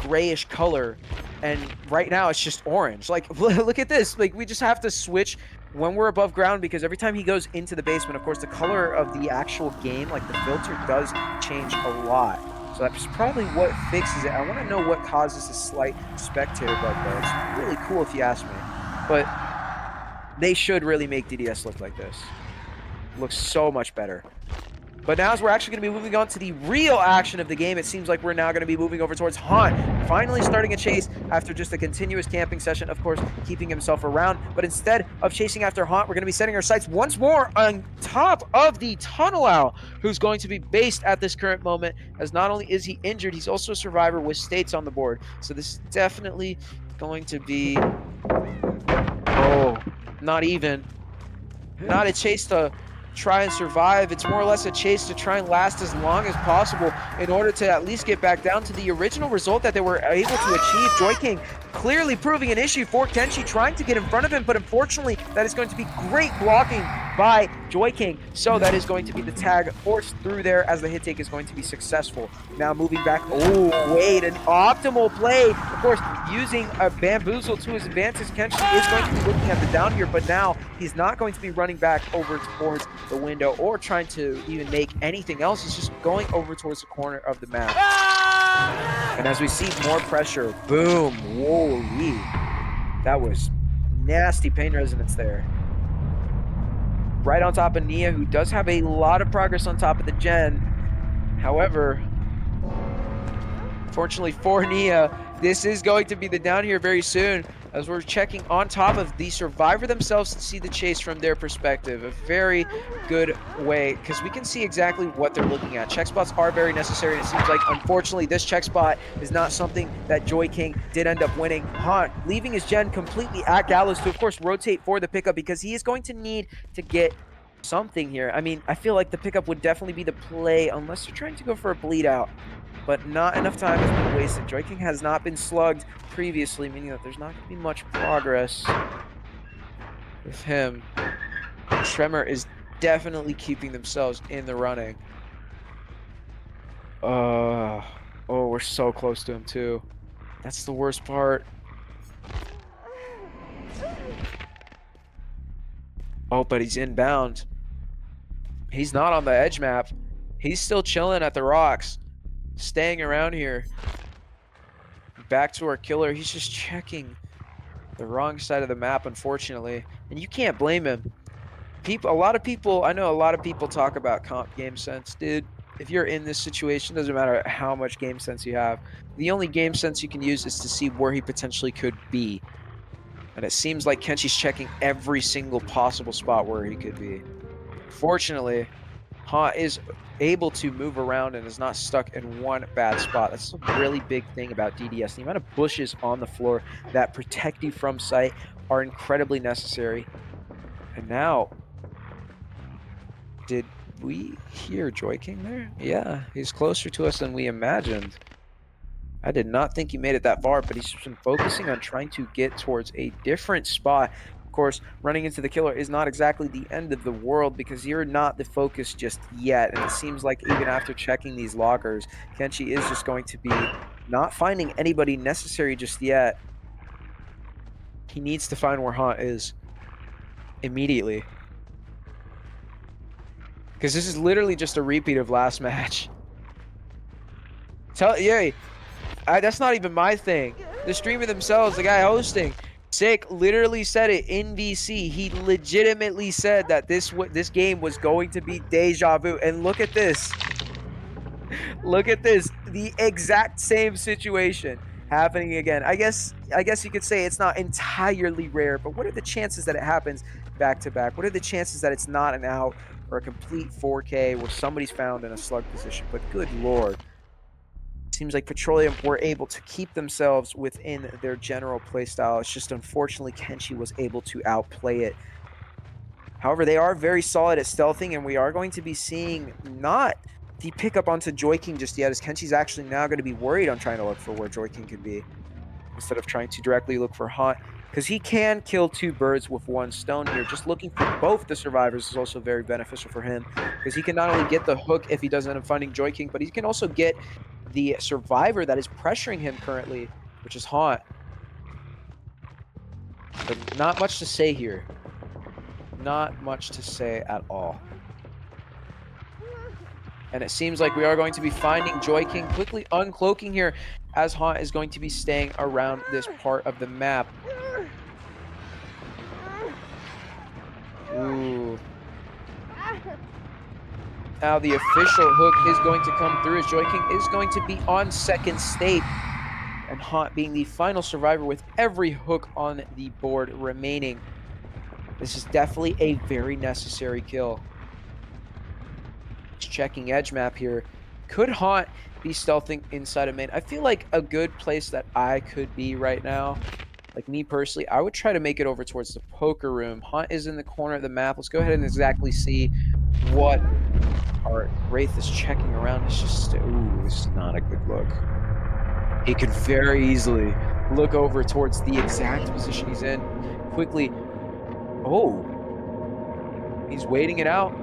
A: grayish color. And right now, it's just orange. Like, look at this. Like, we just have to switch when we're above ground, because every time he goes into the basement, of course, the color of the actual game, like, the filter does change a lot. So that's probably what fixes it. I want to know what causes a slight spectator bug, though. It's really cool if you ask me. But they should really make DDS look like this. Looks so much better. But now, as we're actually going to be moving on to the real action of the game, it seems like we're now going to be moving over towards Haunt, finally starting a chase after just a continuous camping session, of course, keeping himself around. But instead of chasing after Haunt, we're going to be setting our sights once more on top of the Tunnel Owl, who's going to be based at this current moment, as not only is he injured, he's also a survivor with states on the board. So this is definitely going to be... Oh, not even. Not a chase to
B: try and survive. It's more or less a chase to try and last as long as possible in order to at least get back down to the original result that they were able to achieve. Joy King clearly proving an issue for Kenshi, trying to get in front of him, but unfortunately that is going to be great blocking by Joy King. So that is going to be the tag forced through there as the hit take is going to be successful. Now moving back, oh wait, an optimal play. Of course, using a bamboozle to his advantage, Kenshi is going to be looking at the down here, but now he's not going to be running back over towards the window or trying to even make anything else. He's just going over towards the corner of the map. And as we see more pressure, boom, whoa, that was nasty pain resonance there. Right on top of Nia, who does have a lot of progress on top of the gen. However, fortunately for Nia, this is going to be the down here very soon, as we're checking on top of the survivor themselves to see the chase from their perspective. A very good way, because we can see exactly what they're looking at. Check spots are very necessary, and it seems like, unfortunately, this check spot is not something that Joy King did end up winning. Haunt leaving his gen completely at Gallows to, of course, rotate for the pickup, because he is going to need to get something here. I mean, I feel like the pickup would definitely be the play, unless they're trying to go for a bleed out. But not enough time has been wasted. Joy King has not been slugged previously, meaning that there's not going to be much progress with him. Tremor is definitely keeping themselves in the running. Oh, we're so close to him too. That's the worst part. Oh, but he's inbound. He's not on the edge map. He's still chilling at the rocks, staying around here. Back to our killer. He's just checking the wrong side of the map, unfortunately. And you can't blame him. I know a lot of people talk about comp game sense. Dude, if you're in this situation, doesn't matter how much game sense you have. The only game sense you can use is to see where he potentially could be. And it seems like Kenshi's checking every single possible spot where he could be. Fortunately, Haunt is able to move around and is not stuck in one bad spot. That's a really big thing about DDS. The amount of bushes on the floor that protect you from sight are incredibly necessary. And now, did we hear Joy King there? Yeah, he's closer to us than we imagined. I did not think he made it that far, but he's been focusing on trying to get towards a different spot. Of course, running into the killer is not exactly the end of the world, because you're not the focus just yet. And it seems like even after checking these lockers, Kenshi is just going to be not finding anybody necessary just yet. He needs to find where Haunt is immediately, because this is literally just a repeat of last match. That's not even my thing. The streamer themselves, the guy hosting, Sick, literally said it in VC. He legitimately said that this game was going to be deja vu. And look at this. Look at this. The exact same situation happening again. I guess you could say it's not entirely rare, but what are the chances that it happens back to back? What are the chances that it's not an out or a complete 4K where somebody's found in a slug position? But good lord. Seems like Petroleum were able to keep themselves within their general playstyle. It's just unfortunately Kenshi was able to outplay it. However, they are very solid at stealthing, and we are going to be seeing not the pickup onto Joy King just yet, as Kenshi's actually now going to be worried on trying to look for where Joy King could be, instead of trying to directly look for Haunt, because he can kill two birds with one stone here. Just looking for both the survivors is also very beneficial for him, because he can not only get the hook if he doesn't end up finding Joy King, but he can also get the survivor that is pressuring him currently, which is Haunt. But not much to say here. Not much to say at all. And it seems like we are going to be finding Joy King quickly uncloaking here, as Haunt is going to be staying around this part of the map. Ooh. Now the official hook is going to come through, as Joy King is going to be on second state, and Haunt being the final survivor with every hook on the board remaining. This is definitely a very necessary kill. Just checking edge map here. Could Haunt be stealthing inside of main? I feel like a good place that I could be right now, like me personally, I would try to make it over towards the poker room. Haunt is in the corner of the map. Let's go ahead and exactly see What? Alright, Wraith is checking around. It's just, ooh, this is not a good look. He could very easily look over towards the exact position he's in. Quickly. Oh. He's waiting it out.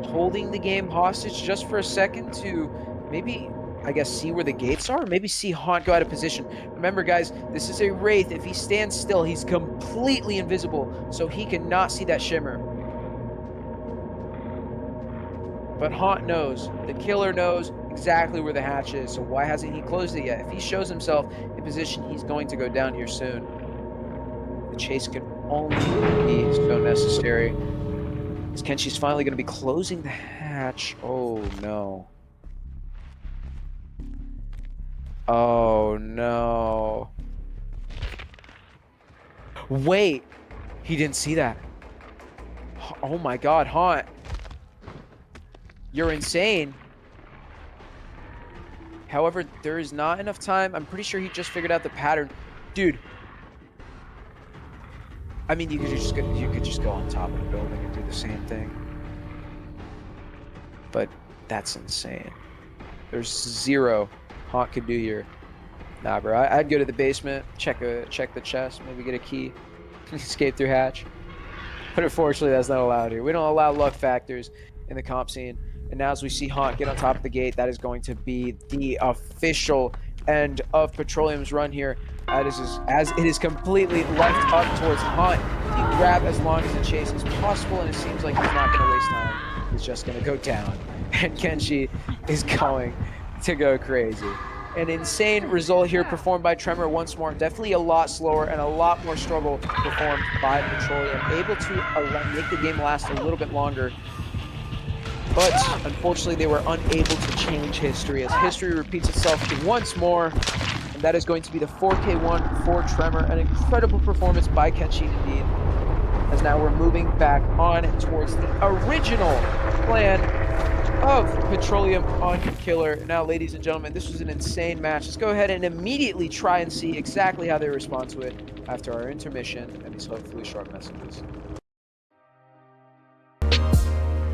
B: Holding the game hostage just for a second to maybe, I guess, see where the gates are. Maybe see Haunt go out of position. Remember, guys, this is a Wraith. If he stands still, he's completely invisible. So he cannot see that shimmer. But Haunt knows. The killer knows exactly where the hatch is. So why hasn't he closed it yet? If he shows himself in position, he's going to go down here soon. The chase can only be so necessary. Kenshi's finally going to be closing the hatch. Oh, no. Oh, no. Wait. He didn't see that. Oh, my God, Haunt. You're insane. However, there is not enough time. I'm pretty sure he just figured out the pattern. Dude. I mean, you could just go on top of the building and do the same thing. But that's insane. There's zero Haunt could do here. Nah, bro. I'd go to the basement, check the chest, maybe get a key, escape through hatch. But unfortunately, that's not allowed here. We don't allow luck factors in the comp scene. And now as we see Haunt get on top of the gate, that is going to be the official end of Petroleum's run here. As it is completely left up towards Haunt. He grab as long as the chase is possible, and it seems like he's not going to waste time. He's just going to go down. And Kenshi is going to go crazy. An insane result here performed by Tremor once more. Definitely a lot slower and a lot more struggle performed by Petroleum. Able to make the game last a little bit longer. But unfortunately, they were unable to change history as history repeats itself once more. And that is going to be the 4K1 for Tremor. An incredible performance by Kenshi indeed. As now we're moving back on towards the original plan of Petroleum on Killer. Now, ladies and gentlemen, this was an insane match. Let's go ahead and immediately try and see exactly how they respond to it after our intermission and these hopefully short messages.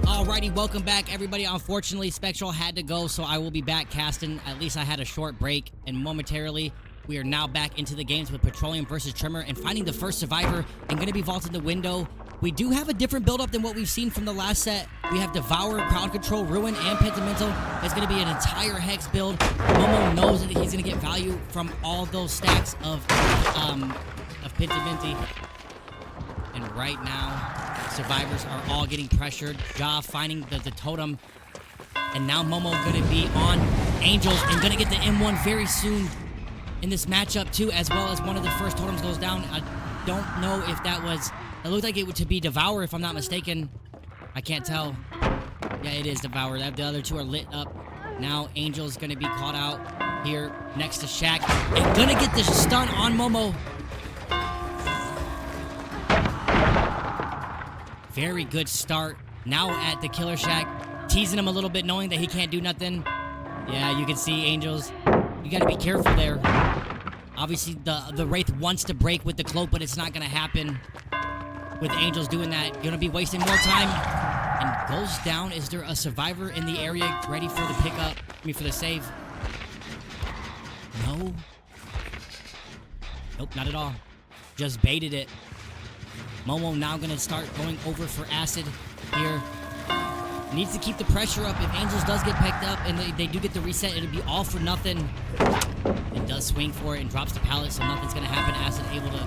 C: Alrighty, welcome back, everybody. Unfortunately, Spectral had to go, so I will be back casting. At least I had a short break, and momentarily, we are now back into the games with Petroleum versus Tremor and finding the first survivor and going to be vaulting the window. We do have a different build-up than what we've seen from the last set. We have Devour, Crowd Control, Ruin, and Pentamental. It's going to be an entire Hex build. Momo knows that he's going to get value from all those stacks of Pentamenti. And right now, survivors are all getting pressured. Ja finding the totem. And now Momo going to be on Angels and going to get the M1 very soon in this matchup too, as well as one of the first totems goes down. I don't know if that was... It looked like it would to be Devour, if I'm not mistaken. I can't tell. Yeah, it is Devour. The other two are lit up. Now Angel's going to be caught out here next to Shaq. And going to get the stun on Momo. Very good start. Now at the Killer Shack. Teasing him a little bit, knowing that he can't do nothing. Yeah, you can see Angels. You got to be careful there. Obviously, the Wraith wants to break with the cloak, but it's not going to happen. With Angels doing that, you're going to be wasting more time. And goes down. Is there a survivor in the area ready for the pickup? I mean, for the save? No. Nope, not at all. Just baited it. Momo now going to start going over for Acid here. Needs to keep the pressure up. If Angels does get picked up and they do get the reset, it'll be all for nothing. It does swing for it and drops the pallet, so nothing's going to happen. Acid able to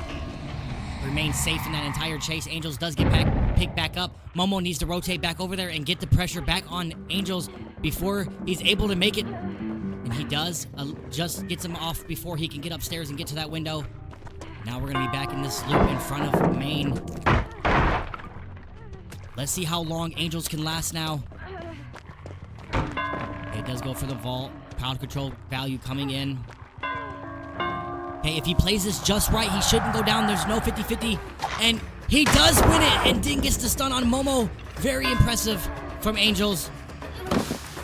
C: remain safe in that entire chase. Angels does get picked back up. Momo needs to rotate back over there and get the pressure back on Angels before he's able to make it. And he does. Just gets him off before he can get upstairs and get to that window. Now we're going to be back in this loop in front of main. Let's see how long Angels can last now. It does go for the vault. Pound control value coming in. Hey, if he plays this just right, he shouldn't go down. There's no 50-50. And he does win it. And Ding gets the stun on Momo. Very impressive from Angels.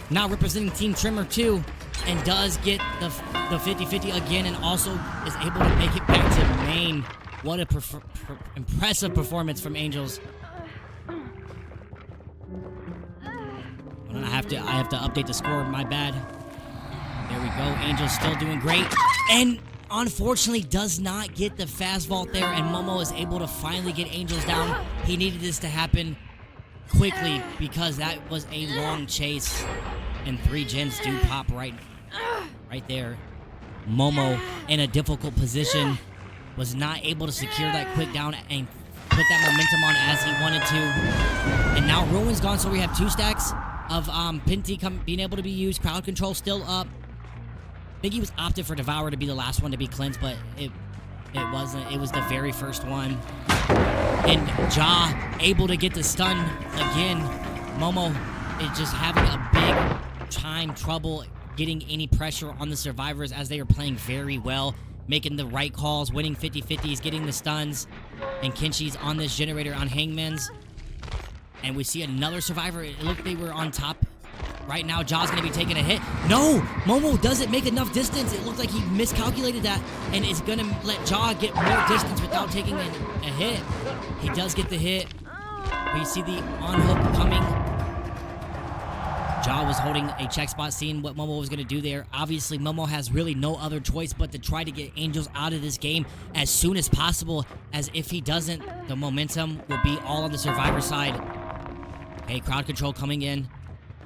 C: Now representing Team Tremor too. And does get the 50-50 again. And also is able to make it back to main. What a impressive performance from Angels. have to update the score. My bad. There we go. Angel's still doing great. And unfortunately does not get the fast vault there, and Momo is able to finally get Angels down. He needed this to happen quickly because that was a long chase, and 3 gens do pop right there. Momo in a difficult position, was not able to secure that quick down and put that momentum on as he wanted to. And now Ruin's gone, so we have 2 stacks of Pinty being able to be used. Crowd control still up. I think he was opted for Devourer to be the last one to be cleansed, but it wasn't. It was the very first one. And Ja able to get the stun again. Momo is just having a big time trouble getting any pressure on the survivors as they are playing very well, making the right calls, winning 50-50s, getting the stuns. And Kenshi's on this generator on Hangman's. And we see another survivor. It looked they were on top. Right now, Ja's going to be taking a hit. No! Momo doesn't make enough distance. It looked like he miscalculated that and is going to let Ja get more distance without taking a hit. He does get the hit. We see the on-hook coming. Ja was holding a check spot, seeing what Momo was going to do there. Obviously, Momo has really no other choice but to try to get Angels out of this game as soon as possible, as if he doesn't, the momentum will be all on the survivor side. Okay, crowd control coming in.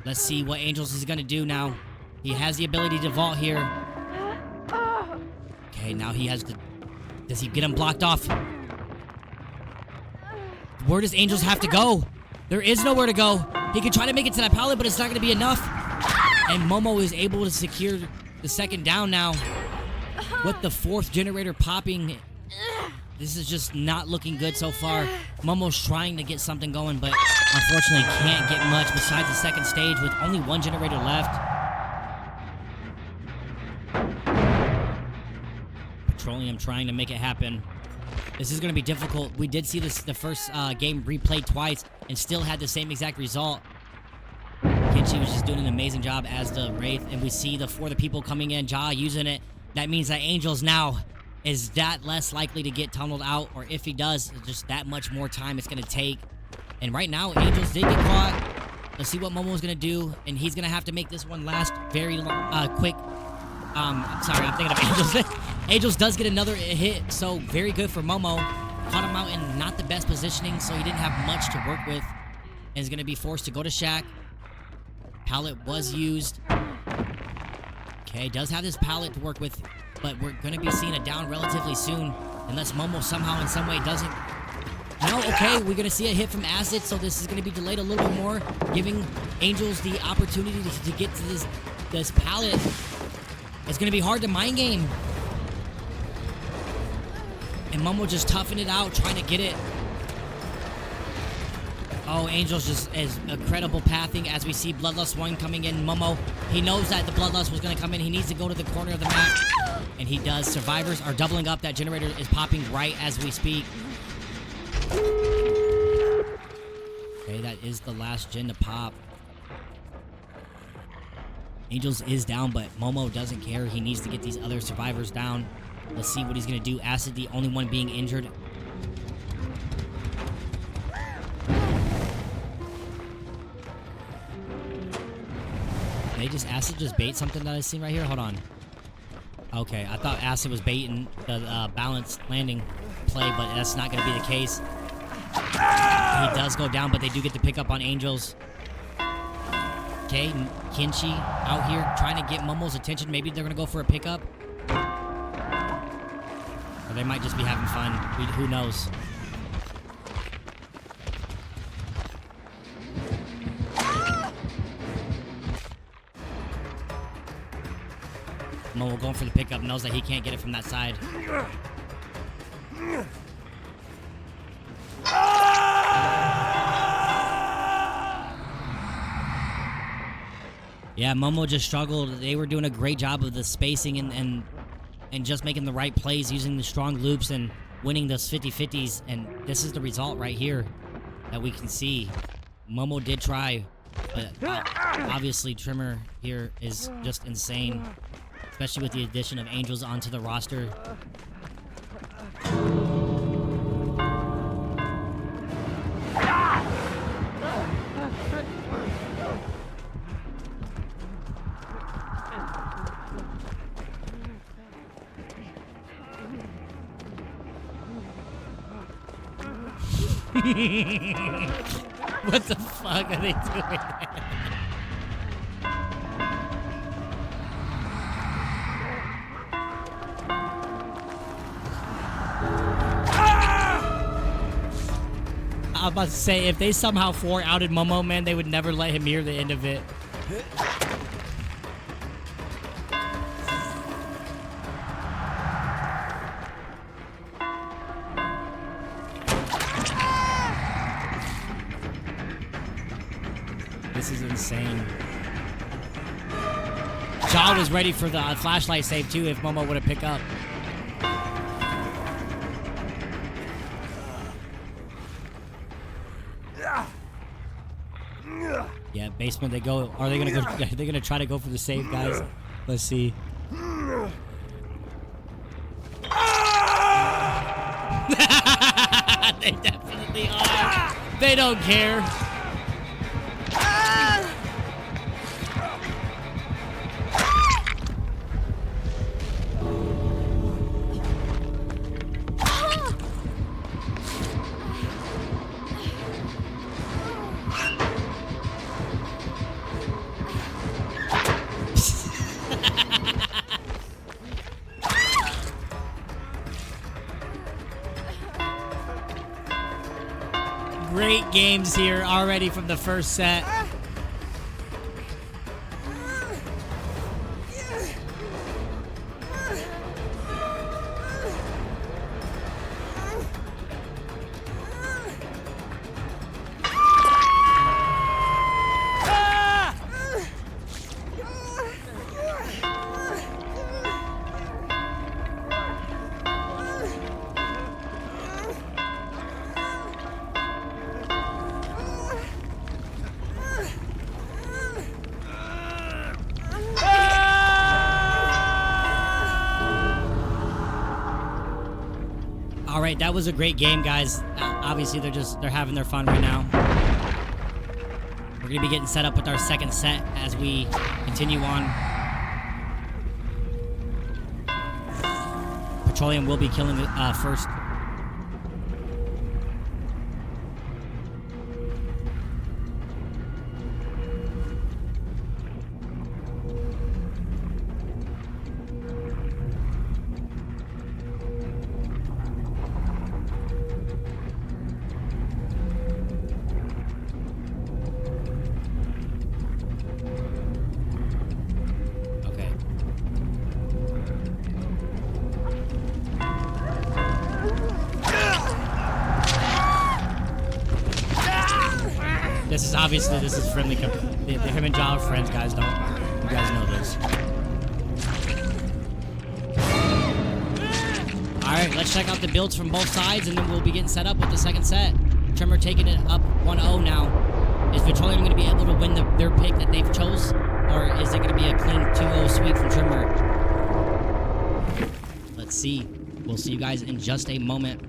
C: Let's see what Angels is going to do now. He has the ability to vault here. Okay, now he has to... Does he get him blocked off? Where does Angels have to go? There is nowhere to go. He can try to make it to that pallet, but it's not going to be enough. And Momo is able to secure the second down now. With the 4th generator popping... This is just not looking good so far. Momo's trying to get something going, but unfortunately can't get much besides the second stage with only 1 generator left. Petroleum trying to make it happen. This is going to be difficult. We did see the first game replayed twice and still had the same exact result. Kenshi was just doing an amazing job as the Wraith, and we see the 4 people coming in, Ja using it. That means that Angels now is that less likely to get tunneled out, or if he does, just that much more time it's going to take. And right now, Angels did get caught. Let's see what Momo's going to do, and he's going to have to make this one last very quick. Sorry, I'm thinking of Angels. Angels does get another hit, so very good for Momo. Caught him out in not the best positioning, so he didn't have much to work with, and is going to be forced to go to Shack. Pallet was used. Okay, does have this pallet to work with, but we're going to be seeing it down relatively soon, unless Momo somehow in some way doesn't. No, okay, we're going to see a hit from Acid, so this is going to be delayed a little bit more, giving Angels the opportunity to get to this pallet. It's going to be hard to mind game. And Momo just toughing it out, trying to get it. Oh, Angels just is incredible pathing as we see Bloodlust 1 coming in. Momo, he knows that the Bloodlust was going to come in. He needs to go to the corner of the map. And he does. Survivors are doubling up. That generator is popping right as we speak. Okay, that is the last gen to pop. Angels is down, but Momo doesn't care. He needs to get these other survivors down. Let's see what he's going to do. Acid, the only one being injured. Acid just bait something that I seen right here? Hold on. Okay, I thought Acid was baiting the balanced landing play, but that's not going to be the case. He does go down, but they do get to pick up on Angels. Okay, Kenshi out here trying to get Momo's attention. Maybe they're going to go for a pickup. Or they might just be having fun. Who knows? Momo going for the pickup, knows that he can't get it from that side. Yeah, Momo just struggled. They were doing a great job of the spacing and just making the right plays, using the strong loops and winning those 50-50s. And this is the result right here that we can see. Momo did try, but obviously Tremor here is just insane. Especially with the addition of Angels onto the roster. What the fuck are they doing? I'm about to say, if they somehow 4-outed Momo, man, they would never let him hear the end of it. This is insane. Ja was ready for the flashlight save too if Momo would have picked up. Yeah, basement they go. Are they gonna go? Are they gonna try to go for the save, guys? Let's see. They definitely are. They don't care. Great games here already from the first set. All right, that was a great game, guys. Obviously, they're having their fun right now. We're gonna be getting set up with our second set as we continue on. Petroleum will be killing the first. Obviously, this is friendly. Him and Ja are friends, guys. You guys know this. All right, let's check out the builds from both sides, and then we'll be getting set up with the second set. Tremor taking it up 1-0 now. Is Petroleum going to be able to win their pick that they've chose, or is it going to be a clean 2-0 sweep from Tremor? Let's see. We'll see you guys in just a moment.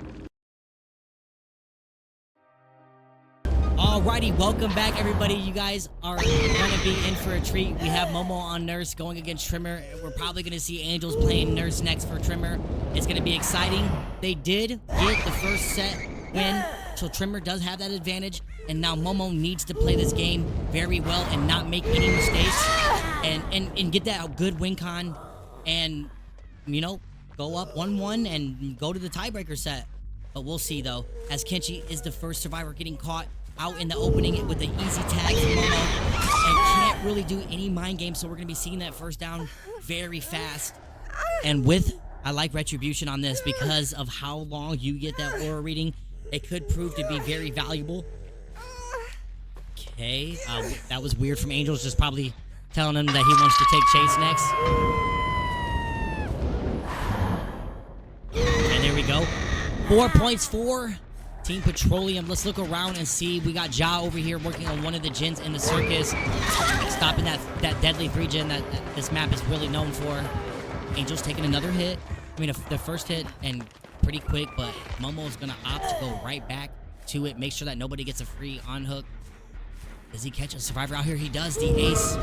C: Alrighty, welcome back, everybody. You guys are going to be in for a treat. We have Momo on Nurse going against Tremor. We're probably going to see Angels playing Nurse next for Tremor. It's going to be exciting. They did get the first set win, so Tremor does have that advantage. And now Momo needs to play this game very well and not make any mistakes and get that good win con and, you know, go up 1-1 and go to the tiebreaker set. But we'll see, though, as Kenshi is the first survivor getting caught out in the opening with the easy tag from Momo and can't really do any mind games, so we're going to be seeing that first down very fast. And I like Retribution on this because of how long you get that aura reading. It could prove to be very valuable. Okay, that was weird from Angels, just probably telling him that he wants to take Chase next. And there we go. 4 points for Team Petroleum. Let's look around and see. We got Ja over here working on one of the gens in the circus, stopping that deadly 3-gen that this map is really known for. Angels taking another hit. I mean, the first hit and pretty quick, but Momo's gonna opt to go right back to it. Make sure that nobody gets a free on hook. Does he catch a survivor out here? He does. The ace.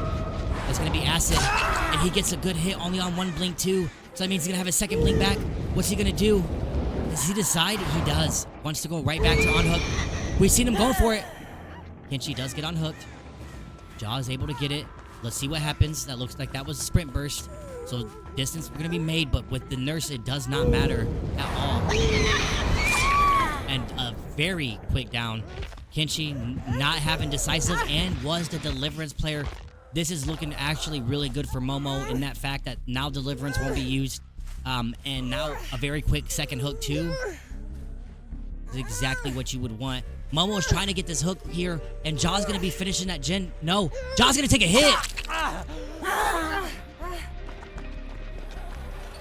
C: That's gonna be Acid, and he gets a good hit only on one blink too. So that means he's gonna have a second blink back. What's he gonna do? Does he decide? He does. Wants to go right back to on hook. We've seen him going for it. Kenshi does get unhooked. Jaw is able to get it. Let's see what happens. That looks like that was a sprint burst. So distance going to be made, but with the nurse, it does not matter at all. And a very quick down. Kenshi not having decisive and was the Deliverance player. This is looking actually really good for Momo in that fact that now Deliverance won't be used. And now a very quick second hook too. Is exactly what you would want. Momo is trying to get this hook here, and Jaw's going to be finishing that gen. No, Jaw's going to take a hit.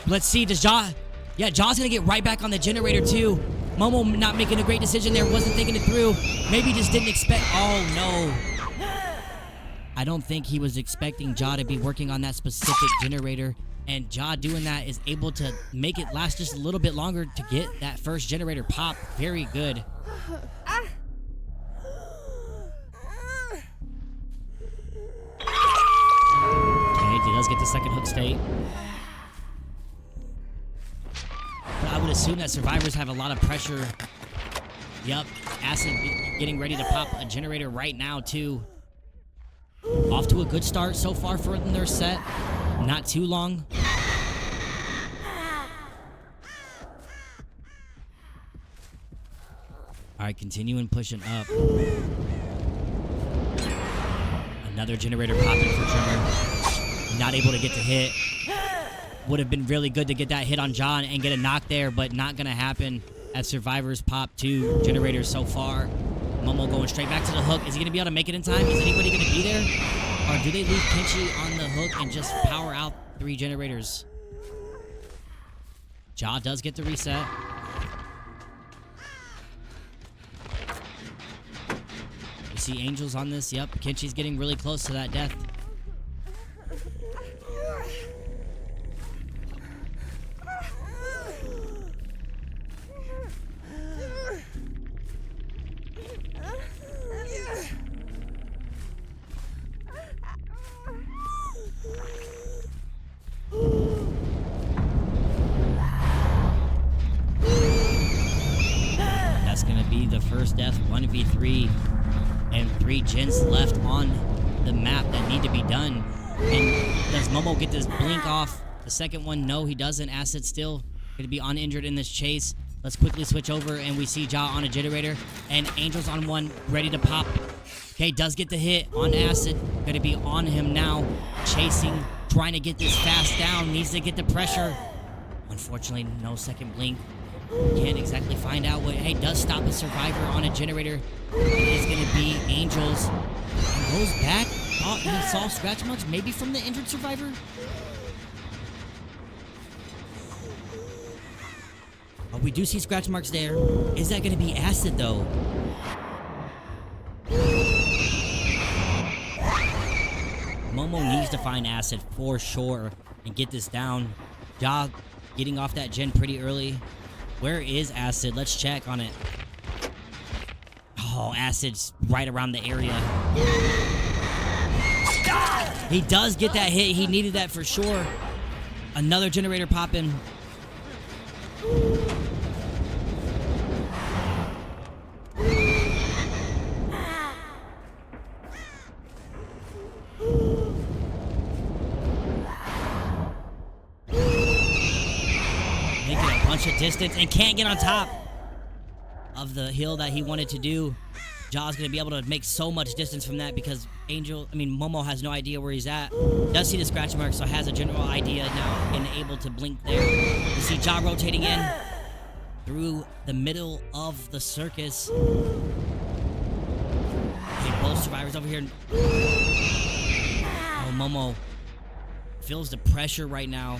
C: Let's see, does Jaw... Yeah, Jaw's going to get right back on the generator too. Momo not making a great decision there, wasn't thinking it through. Maybe just didn't expect... Oh, no. I don't think he was expecting Jaw to be working on that specific generator. And Jaw doing that is able to make it last just a little bit longer to get that first generator pop. Very good. Okay, he does get the second hook state. But I would assume that survivors have a lot of pressure. Yup, Acid getting ready to pop a generator right now too. Off to a good start so far for their set. Not too long. Alright, continuing pushing up. Another generator popping for Tremor. Not able to get the hit. Would have been really good to get that hit on John and get a knock there, but not going to happen as survivors pop 2 generators so far. Momo going straight back to the hook. Is he going to be able to make it in time? Is anybody going to be there? Or do they leave Kenshi on the hook and just power out 3 generators? Jaw does get the reset. You see Angels on this. Yep, Kenshi's getting really close to that death. That's going to be the first death, 1v3. And 3 gens left on the map that need to be done. And does Momo get this blink off? The second one, no, he doesn't. Acid still going to be uninjured in this chase. Let's quickly switch over, and we see Jaw on a generator. And Angels on one, ready to pop. Okay, does get the hit on Acid. Going to be on him now. Chasing, trying to get this fast down. Needs to get the pressure. Unfortunately, no second blink. Can't exactly find out what... Hey, does stop a survivor on a generator. It is going to be Angels. And goes back. Thought he saw scratch marks, maybe from the injured survivor. Oh, we do see scratch marks there. Is that going to be Acid, though? Momo needs to find Acid for sure and get this down. Jaw getting off that gen pretty early. Where is Acid? Let's check on it. Oh, Acid's right around the area. He does get that hit. He needed that for sure. Another generator popping. Making a bunch of distance and can't get on top of the hill that he wanted to do. Jaw's going to be able to make so much distance from that because Momo has no idea where he's at. Does see the scratch mark, so has a general idea now and able to blink there. You see Jaw rotating in through the middle of the circus. Okay, both survivors over here. Oh, Momo feels the pressure right now.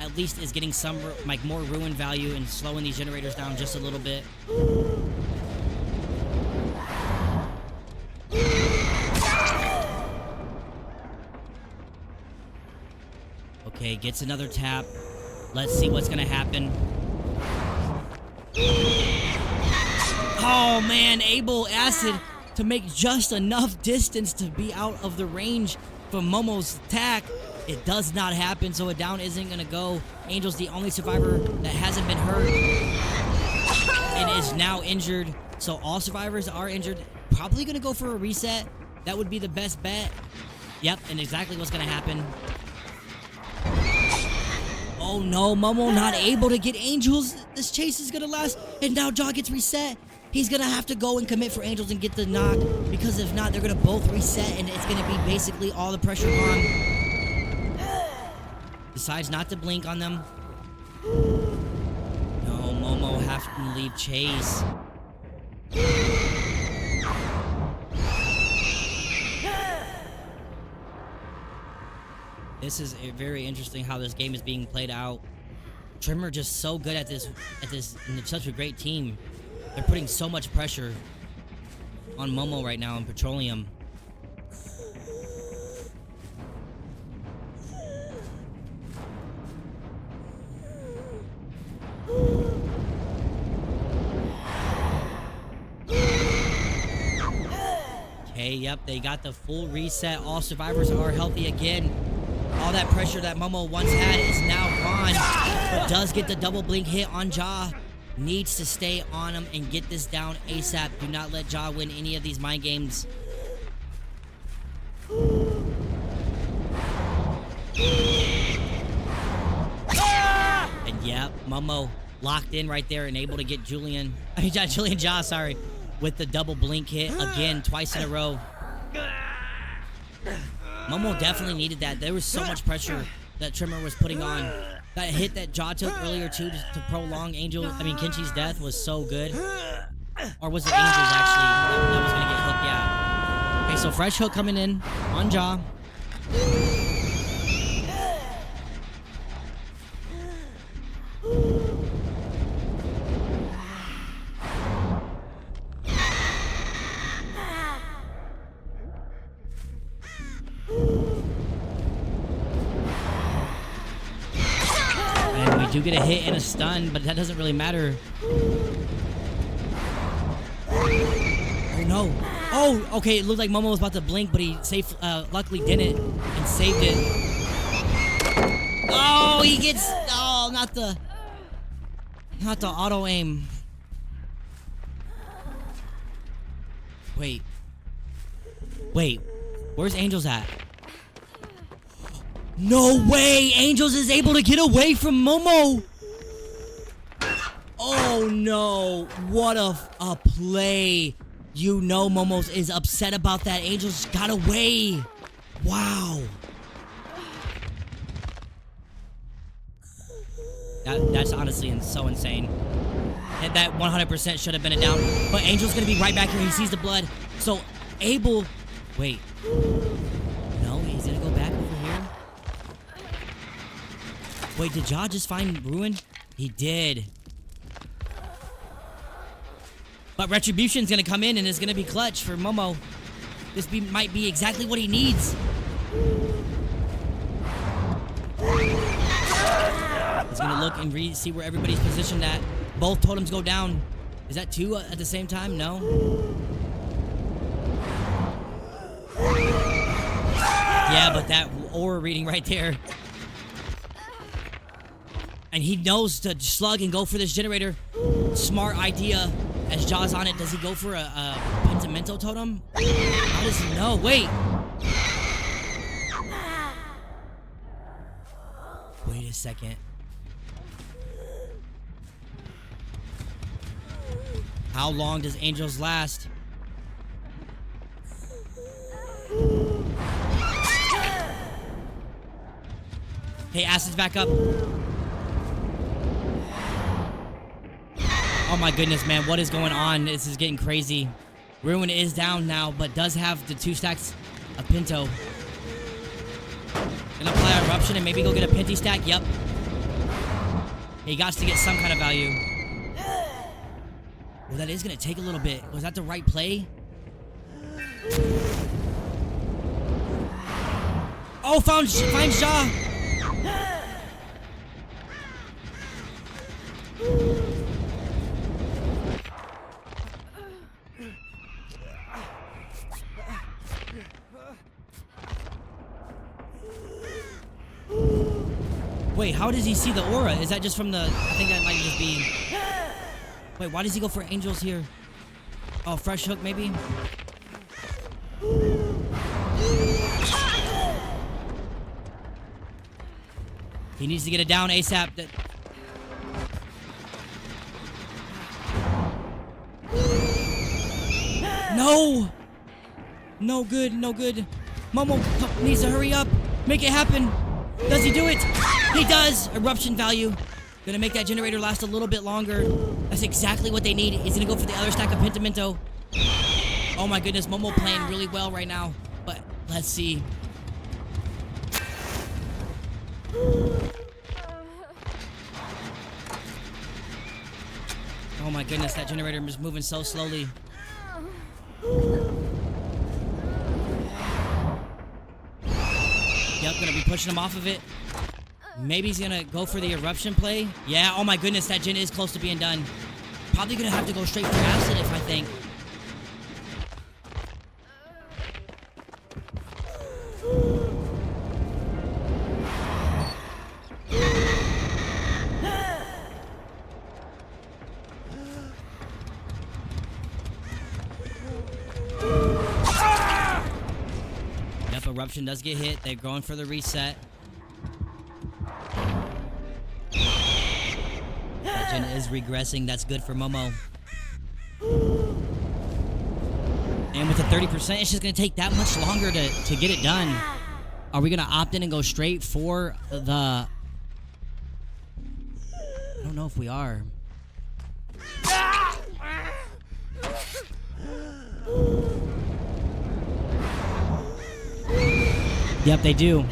C: At least is getting some more ruin value and slowing these generators down just a little bit. Okay, gets another tap. Let's see what's gonna happen. Oh man, able Acid to make just enough distance to be out of the range from Momo's attack. It does not happen, so a down isn't gonna go. Angel's the only survivor that hasn't been hurt and is now injured. So all survivors are injured. Probably gonna go for a reset. That would be the best bet. Yep, and exactly what's gonna happen. Oh no, Momo not able to get Angels. This chase is gonna last, and now Jaw gets reset. He's gonna have to go and commit for Angels and get the knock, because if not, they're gonna both reset, and it's gonna be basically all the pressure on. Decides not to blink on them. No, Momo have to leave chase. This is very interesting how this game is being played out. Tremor just so good at this, and it's such a great team. They're putting so much pressure on Momo right now in Petroleum. Okay, yep, they got the full reset. All survivors are healthy again. All that pressure that Momo once had is now gone, but does get the double blink hit on Jaw. Needs to stay on him and get this down ASAP. Do not let Jaw win any of these mind games. And yep, Momo locked in right there and able to get Julian Jaw, sorry, with the double blink hit again, twice in a row. Momo definitely needed that. There was so much pressure that Tremor was putting on. That hit that Jaw took earlier too to prolong Kenchi's death was so good. Or was it Angels actually that was gonna get hooked? Yeah. Okay, so fresh hook coming in on Jaw. Do get a hit and a stun, but that doesn't really matter. Oh no. Oh, okay, it looked like Momo was about to blink, but he luckily didn't and saved it. Oh, he gets, oh, not the auto aim. Wait, where's Angels at? No way! Angels is able to get away from Momo! Oh no! What a play! You know Momo is upset about that. Angels got away! Wow! That's honestly so insane. That 100% should have been a down. But Angel's gonna be right back here. He sees the blood. So, Abel... Wait. No, he's gonna go back over here. Wait, did Jaw just find Ruin? He did. But Retribution's gonna come in and is gonna be clutch for Momo. This might be exactly what he needs. He's gonna look and see where everybody's positioned at. Both totems go down. Is that two at the same time? No. Yeah, but that aura reading right there. And he knows to slug and go for this generator. Smart idea. As Jaw's on it, does he go for a Pentimento totem? How does he know? Wait. Wait a second. How long does Angels last? Hey, Acid's back up. Oh my goodness, man. What is going on? This is getting crazy. Ruin is down now, but does have the 2 stacks of Pinto. Gonna apply Eruption and maybe go get a Pinty stack. Yep. He got to get some kind of value. Well, that is gonna take a little bit. Was that the right play? Oh, finds Jaw. Wait, how does he see the aura? Is that just from the... I think that might just be... Wait, why does he go for Angels here? Oh, fresh hook maybe? He needs to get it down ASAP. No! No good, no good. Momo needs to hurry up. Make it happen. Does he do it? He does! Eruption value. Gonna make that generator last a little bit longer. That's exactly what they need. He's gonna go for the other stack of Pentimento. Oh my goodness, Momo playing really well right now. But let's see. Oh my goodness, that generator is moving so slowly. Yep, gonna be pushing him off of it. Maybe he's gonna go for the eruption play. Yeah, oh my goodness, that gen is close to being done. Probably gonna have to go straight for acid if I think. Yep, eruption does get hit. They're going for the reset. Legend is regressing. That's good for Momo. And with the 30%, it's just going to take that much longer to get it done. Are we going to opt in and go straight for the... I don't know if we are. Yep, they do.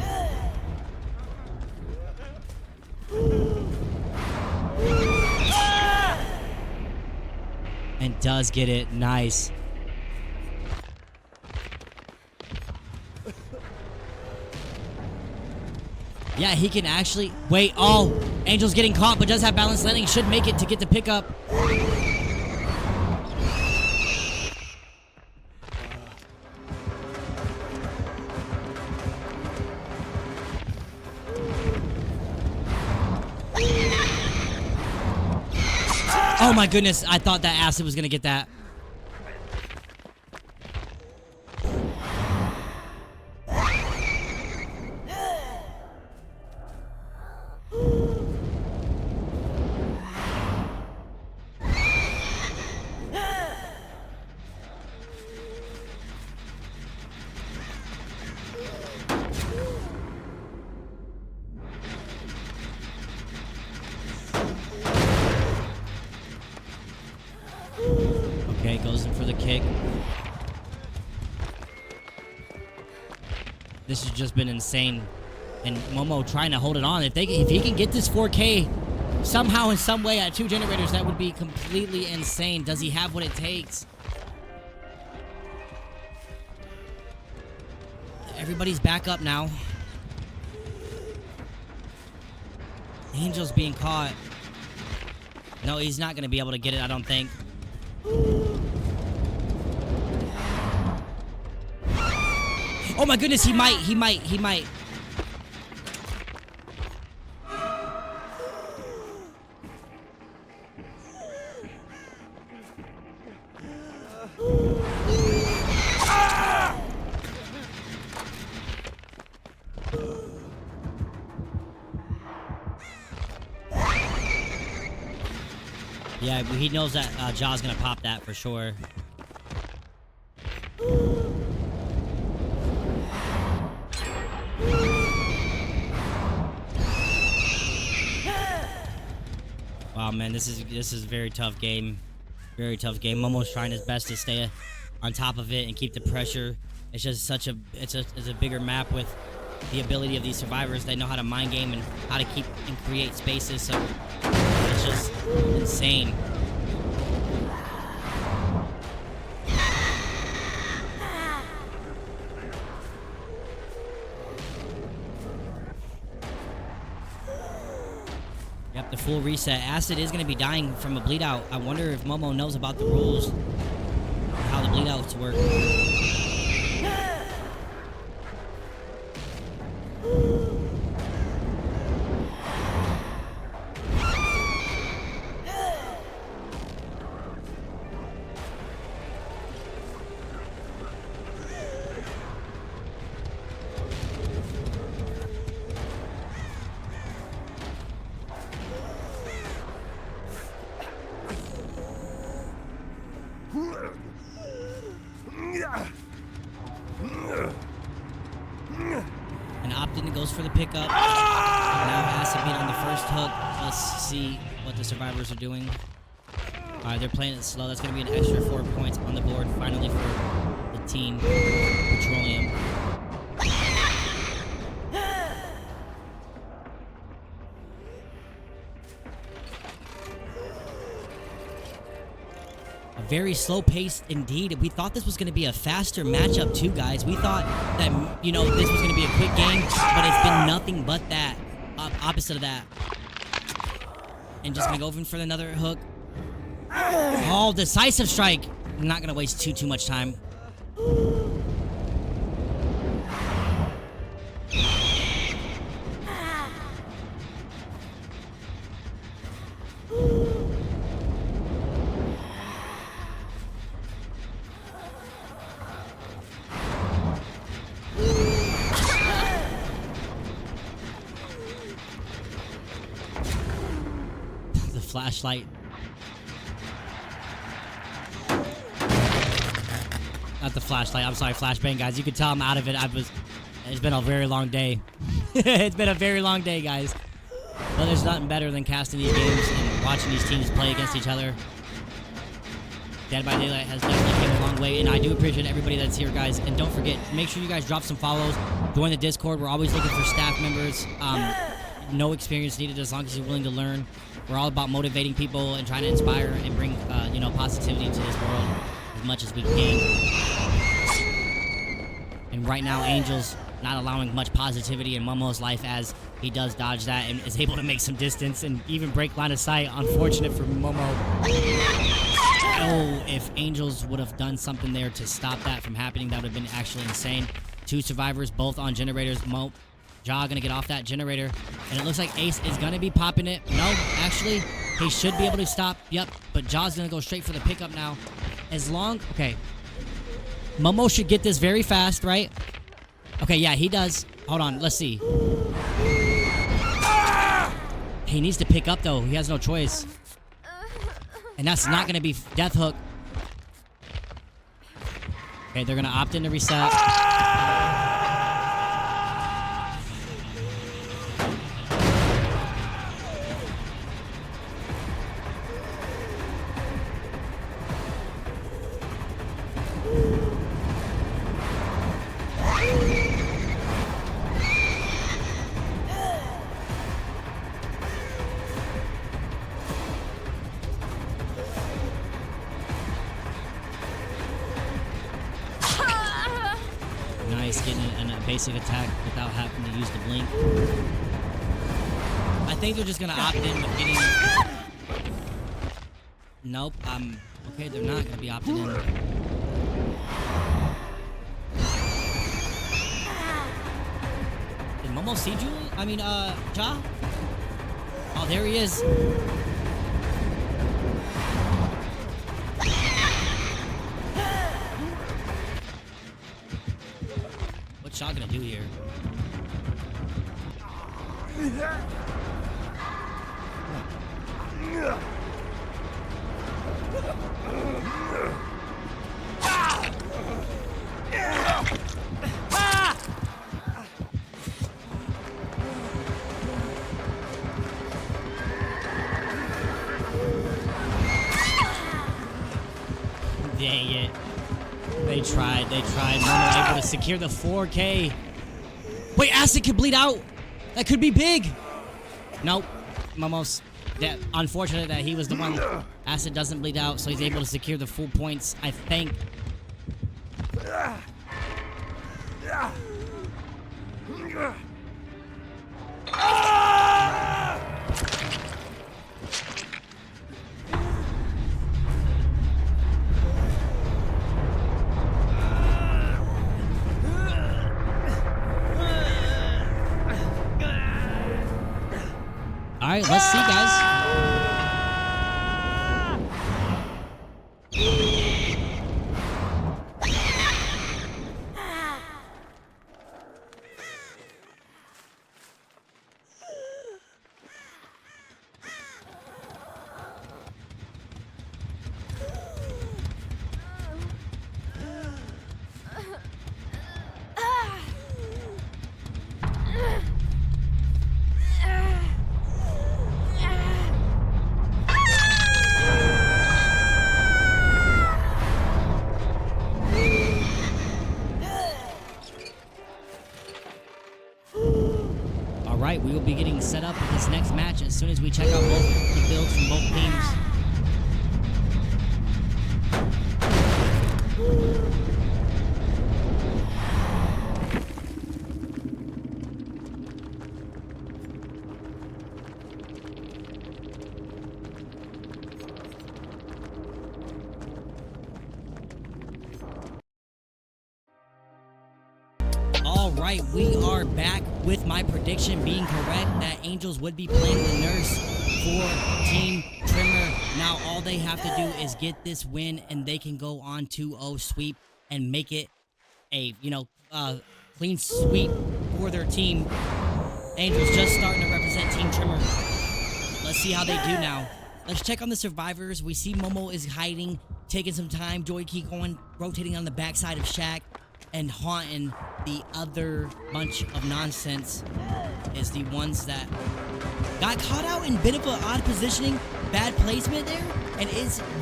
C: And does get it. Nice. Yeah, he can actually... Wait, oh! Angel's getting caught, but does have balanced landing. Should make it to get the pickup. Oh my goodness, I thought that acid was gonna get that. Okay, goes in for the kick. This has just been insane. And Momo trying to hold it on. If he can get this 4K somehow in some way at 2 generators, that would be completely insane. Does he have what it takes? Everybody's back up now. Angel's being caught. No, he's not going to be able to get it, I don't think. Oh my goodness, he might. Yeah, he knows that Jaw's gonna pop that for sure. Wow, man, this is a very tough game. Very tough game. Momo's trying his best to stay on top of it and keep the pressure. It's just such a it's a bigger map with the ability of these survivors. They know how to mind game and how to keep and create spaces. So it's just insane. Yep, the full reset. Acid is going to be dying from a bleed out. I wonder if Momo knows about the rules, how the bleed outs work. And Optin goes for the pickup. Now has to beat on the first hook. Let's see what the survivors are doing. Alright, they're playing it slow. That's going to be an extra 4 points on the board finally for the team Petroleum. A very slow pace indeed. We thought this was going to be a faster matchup too, guys. We thought that, you know, this was going to be a quick game, but it's been nothing but that. Opposite of that. And just going to go in for another hook. Oh, decisive strike. I'm not going to waste too much time. The flashlight. Not the flashlight. I'm sorry, flashbang, guys. You can tell I'm out of it. It's been a very long day. It's been a very long day, guys. But there's nothing better than casting these games and watching these teams play against each other. Dead by Daylight has definitely came a long way, and I do appreciate everybody that's here, guys. And don't forget, make sure you guys drop some follows. Join the Discord. We're always looking for staff members. No experience needed as long as you're willing to learn. We're all about motivating people and trying to inspire and bring, you know, positivity to this world as much as we can. And right now, Angel's not allowing much positivity in Momo's life as he does dodge that and is able to make some distance and even break line of sight. Unfortunate for Momo. Oh, if Angels would have done something there to stop that from happening, that would have been actually insane. 2 survivors, both on generators. Ja gonna get off that generator. And it looks like Ace is gonna be popping it. No, actually, he should be able to stop. Yep, but Ja's gonna go straight for the pickup now. Okay. Momo should get this very fast, right? Okay, yeah, he does. Hold on, let's see. He needs to pick up, though. He has no choice. And that's not going to be death hook. Okay, they're going to opt in to reset. Getting a basic attack without having to use the blink. I think they're just gonna opt in with getting. Nope. Okay, they're not gonna be opting in. Did Momo see Jewel? I mean, Ja? Oh, there he is. What's Ja gonna do here? Dang it. They tried. Momo able to secure the 4K. Wait, Acid could bleed out. That could be big. Nope. Momo's unfortunate that he was the one. Acid doesn't bleed out, so he's able to secure the full points, I think. All right, let's see, guys. right, we will be getting set up with this next match as soon as we check out both the builds from both teams. All right, we are back with my prediction being correct that Angels would be playing the Nurse for Team Tremor. Now, all they have to do is get this win, and they can go on 2-0 sweep and make it a, clean sweep for their team. Angels just starting to represent Team Tremor. Let's see how they do now. Let's check on the survivors. We see Momo is hiding, taking some time. Joy Key going, rotating on the backside of Shaq, and haunting the other bunch of nonsense is the ones that got caught out in a bit of an odd positioning, bad placement there, and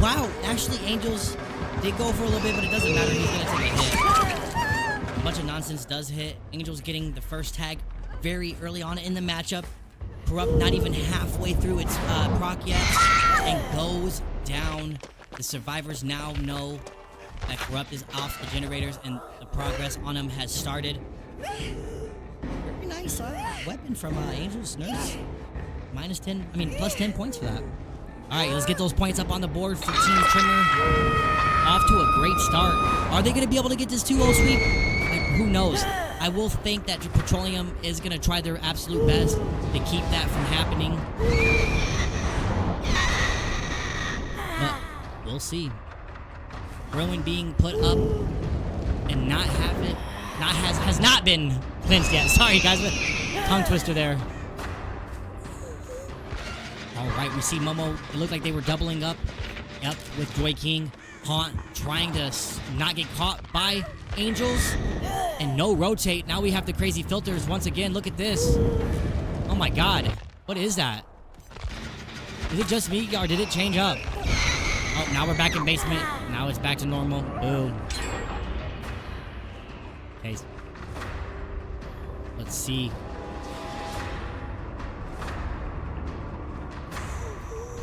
C: wow, actually Angels did go for a little bit, but it doesn't matter, he's gonna take a hit. A bunch of nonsense does hit. Angels getting the first tag very early on in the matchup. Corrupt not even halfway through its proc yet, and goes down. The survivors now know that Corrupt is off the generators and the progress on him has started. Very nice weapon from Angel's Nurse. Plus 10 points for that. Alright, let's get those points up on the board for Team Tremor. Off to a great start. Are they going to be able to get this 2-0 sweep? Who knows? I will think that Petroleum is going to try their absolute best to keep that from happening. But we'll see. Ruin being put up and has not been cleansed yet. Sorry guys, but tongue twister there. All right, we see Momo. It looked like they were doubling up. Yep, with Joy King. Haunt trying to not get caught by Angels. And no rotate. Now we have the crazy filters once again. Look at this. Oh my god. What is that? Is it just me or did it change up? Oh, now we're back in basement. Now it's back to normal. Boom. Okay. Let's see.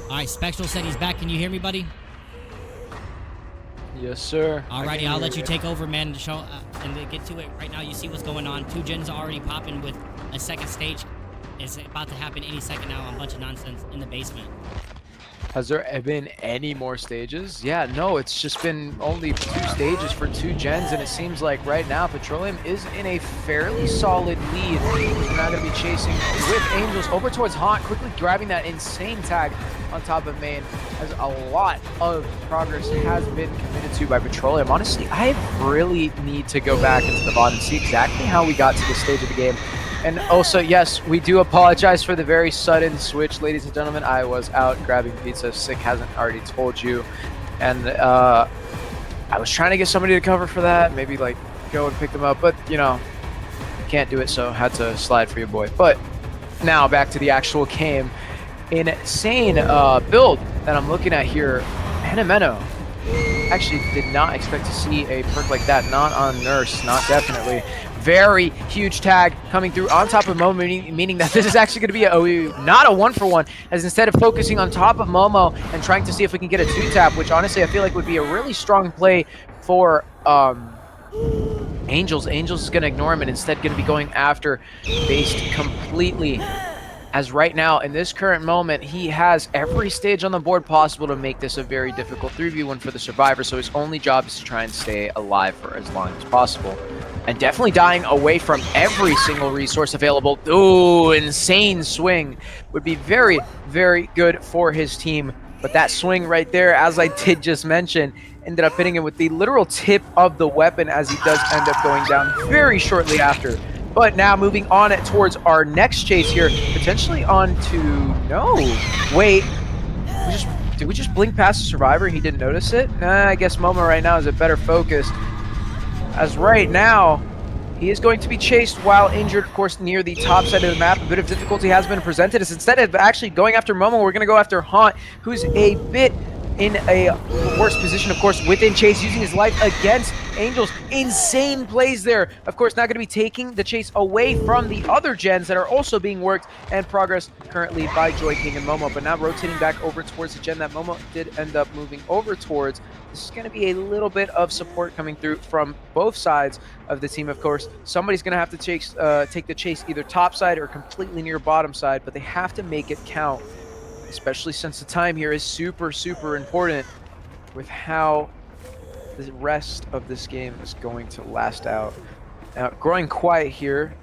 C: Alright, Spectral said he's back. Can you hear me, buddy?
A: Yes, sir.
C: Alrighty, I'll let you take over, man, to show and to get to it. Right now, you see what's going on. 2 gens are already popping with a second stage. It's about to happen any second now on a bunch of nonsense in the basement.
A: Has there been any more stages? Yeah, no, it's just been only 2 stages for 2 gens, and it seems like right now Petroleum is in a fairly solid lead. We're now going to be chasing with Angels over towards Haunt, quickly grabbing that insane tag on top of main, as a lot of progress has been committed to by Petroleum. Honestly, I really need to go back into the VOD and see exactly how we got to this stage of the game. And also, yes, we do apologize for the very sudden switch, ladies and gentlemen. I was out grabbing pizza. Sick hasn't already told you. And I was trying to get somebody to cover for that. Maybe, like, go and pick them up. But, you know, can't do it, so had to slide for your boy. But now, back to the actual game. Insane build that I'm looking at here. Hanameno. Actually did not expect to see a perk like that. Not on Nurse. Not definitely. Very huge tag coming through on top of Momo, meaning that this is actually going to be not a 1-for-1, as instead of focusing on top of Momo and trying to see if we can get a 2-tap, which honestly I feel like would be a really strong play for Angels. Angels is going to ignore him and instead going to be going after Based completely. As right now, in this current moment, he has every stage on the board possible to make this a very difficult 3v1 for the survivor, so his only job is to try and stay alive for as long as possible. And definitely dying away from every single resource available. Ooh, insane swing. Would be very, very good for his team. But that swing right there, as I did just mention, ended up hitting him with the literal tip of the weapon, as he does end up going down very shortly after. But now moving on towards our next chase here, potentially on to, no, wait, did we just blink past the survivor? He didn't notice it? Nah, I guess Momo right now is a better focus. As right now, he is going to be chased while injured, of course, near the top side of the map. A bit of difficulty has been presented, as instead of actually going after Momo, we're going to go after Haunt, who's a bit
B: in a worse position, of course, within Chase, using his life against Angels. Insane plays there. Of course, not going to be taking the chase away from the other gens that are also being worked and progress currently by Joy King and Momo, but now rotating back over towards the gen that Momo did end up moving over towards. This is going to be a little bit of support coming through from both sides of the team, of course. Somebody's going to have to take the chase either top side or completely near bottom side, but they have to make it count, especially since the time here is super, super important with how the rest of this game is going to last out. Now, growing quiet here,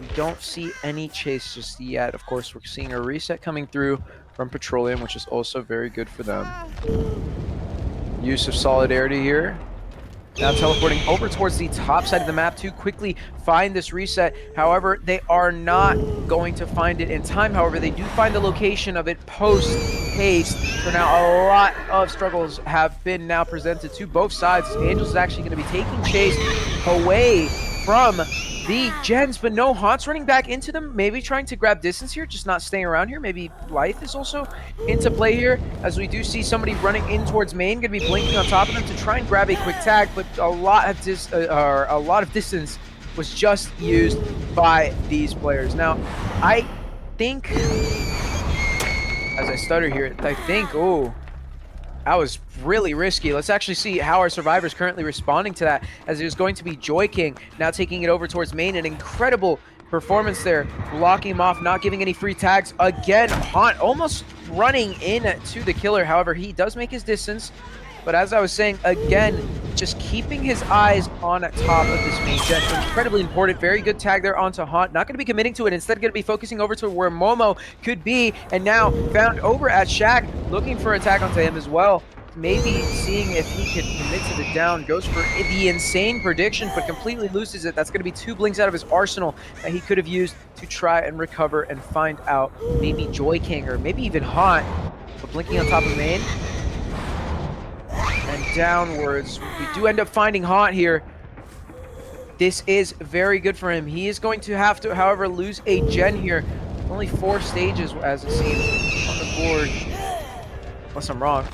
B: we don't see any chase just yet. Of course, we're seeing a reset coming through from Petroleum, which is also very good for them. Use of Solidarity here. Now teleporting over towards the top side of the map to quickly find this reset. However, they are not going to find it in time. However, they do find the location of it post-haste. So now a lot of struggles have been now presented to both sides. Angels is actually going to be taking chase away from the gens, but no, Haunt's running back into them, maybe trying to grab distance here, just not staying around here. Maybe Life is also into play here, as we do see somebody running in towards main, going to be blinking on top of them to try and grab a quick tag, but a lot of distance was just used by these players. Now, I think, as I stutter here, I think, oh, that was really risky. Let's actually see how our survivors currently responding to that, as it was going to be Joy King now taking it over towards main. An incredible performance there, blocking him off, not giving any free tags. Again, Haunt almost running in to the killer. However, he does make his distance. But as I was saying, again, just keeping his eyes on top of this main gen. Incredibly important. Very good tag there onto Haunt. Not going to be committing to it. Instead, going to be focusing over to where Momo could be. And now found over at Shaq, looking for a tag onto him as well. Maybe seeing if he could commit to the down. Goes for the insane prediction, but completely loses it. That's going to be 2 blinks out of his arsenal that he could have used to try and recover and find out maybe Joy King or maybe even Haunt. But blinking on top of main. And downwards, we do end up finding Haunt here. This is very good for him. He is going to have to, however, lose a gen here. Only 4 stages, as it seems, on the board. Unless I'm wrong.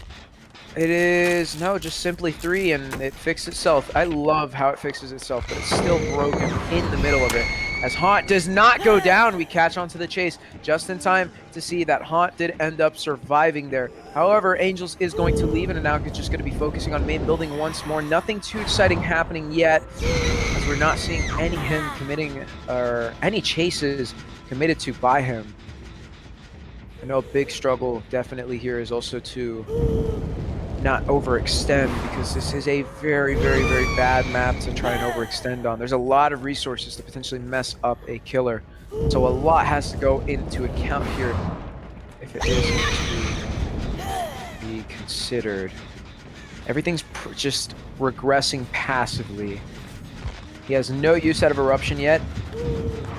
B: It is, no, just simply 3, and it fixed itself. I love how it fixes itself, but it's still broken in the middle of it. As Haunt does not go down, we catch onto the chase just in time to see that Haunt did end up surviving there. However, Angels is going to leave, and now it's just going to be focusing on main building once more. Nothing too exciting happening yet, as we're not seeing any him committing, or any chases committed to by him. I know a big struggle definitely here is also to not overextend, because this is a very, very, very bad map to try and overextend on. There's a lot of resources to potentially mess up a killer, so a lot has to go into account here if it is to be considered. Everything's just regressing passively. He has no use out of Eruption yet.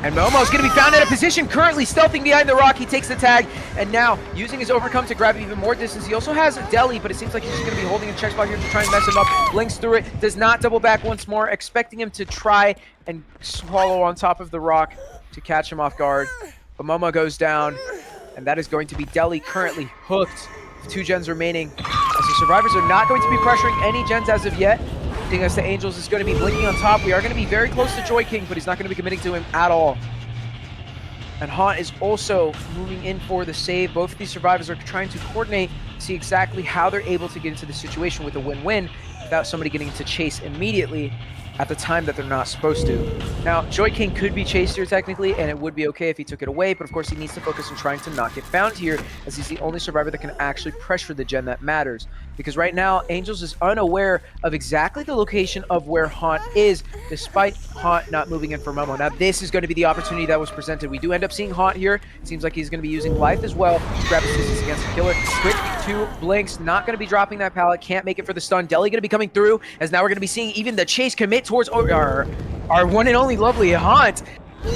B: And Momo's going to be found in a position, currently stealthing behind the rock. He takes the tag, and now using his Overcome to grab even more distance. He also has a Deli, but it seems like he's just going to be holding a check spot here to try and mess him up. Blinks through it, does not double back once more, expecting him to try and swallow on top of the rock to catch him off guard. But Momo goes down, and that is going to be Deli currently hooked. 2 gens remaining, as the survivors are not going to be pressuring any gens as of yet. As the Angels is going to be blinking on top. We are going to be very close to Joy King, but he's not going to be committing to him at all. And Haunt is also moving in for the save. Both of these survivors are trying to coordinate, see exactly how they're able to get into the situation with a win-win without somebody getting to chase immediately at the time that they're not supposed to. Now, Joy King could be chased here technically, and it would be okay if he took it away, but of course he needs to focus on trying to not get found here, as he's the only survivor that can actually pressure the gen that matters. Because right now, Angels is unaware of exactly the location of where Haunt is, despite Haunt not moving in for Momo. Now, this is going to be the opportunity that was presented. We do end up seeing Haunt here. It seems like he's going to be using Life as well to grab assistance against the killer. Quick 2 blinks, not going to be dropping that pallet, can't make it for the stun. Deli going to be coming through, as now we're going to be seeing even the chase commit towards our one and only lovely Haunt,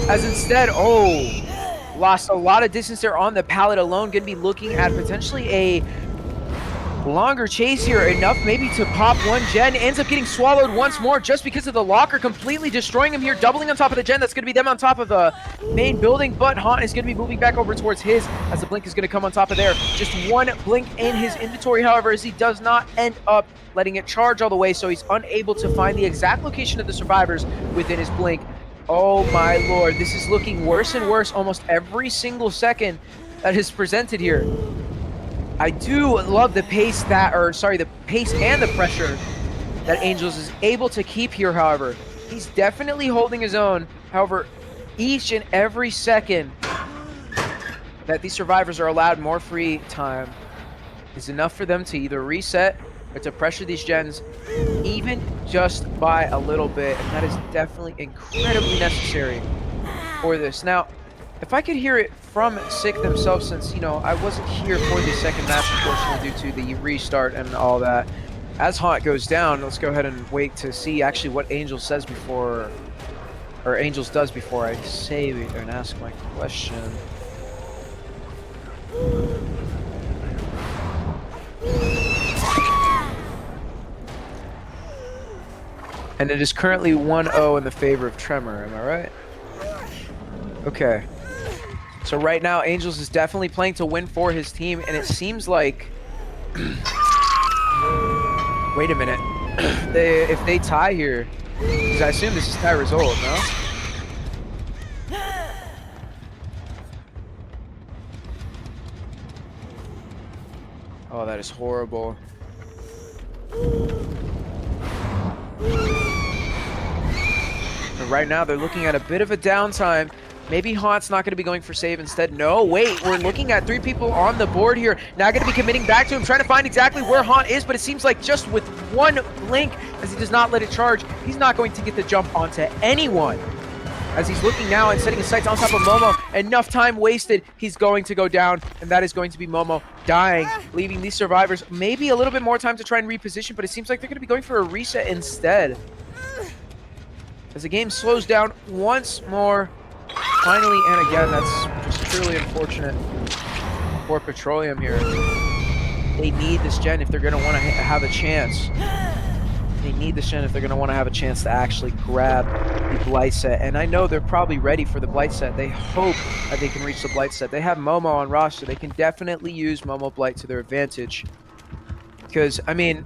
B: as instead, lost a lot of distance there on the pallet alone. Going to be looking at potentially a longer chase here, enough maybe to pop one gen, ends up getting swallowed once more just because of the locker completely destroying him here, doubling on top of the gen. That's going to be them on top of the main building, but Haunt is going to be moving back over towards his as the blink is going to come on top of there. Just one blink in his inventory, however, as he does not end up letting it charge all the way, so he's unable to find the exact location of the survivors within his blink. Oh my lord, this is looking worse and worse almost every single second that is presented here. I do love the pace the pace and the pressure that Angels is able to keep here, however. He's definitely holding his own. However, each and every second that these survivors are allowed more free time is enough for them to either reset or to pressure these gens even just by a little bit, and that is definitely incredibly necessary for this. Now, if I could hear it from Sick themselves, since, you know, I wasn't here for the second match, unfortunately, due to the restart and all that. As Haunt goes down, let's go ahead and wait to see actually what Angels says before, or Angels does before I say and ask my question. And it is currently 1-0 in the favor of Tremor, am I right? Okay. So right now, Angels is definitely playing to win for his team, and it seems like... Wait a minute. If they tie here, because I assume this is tie result, no? Oh, that is horrible. But right now, they're looking at a bit of a downtime. Maybe Haunt's not going to be going for save instead. No, wait, we're looking at 3 people on the board here. Now going to be committing back to him, trying to find exactly where Haunt is, but it seems like just with one blink, as he does not let it charge, he's not going to get the jump onto anyone. As he's looking now and setting his sights on top of Momo, enough time wasted, he's going to go down, and that is going to be Momo dying, leaving these survivors maybe a little bit more time to try and reposition, but it seems like they're going to be going for a reset instead. As the game slows down once more, finally, and again, that's just truly unfortunate for Petroleum here. They need this gen if they're going to want to have a chance. They need this gen if they're going to want to have a chance to actually grab the Blight set. And I know they're probably ready for the Blight set. They hope that they can reach the Blight set. They have Momo on roster. They can definitely use Momo Blight to their advantage. Because, I mean,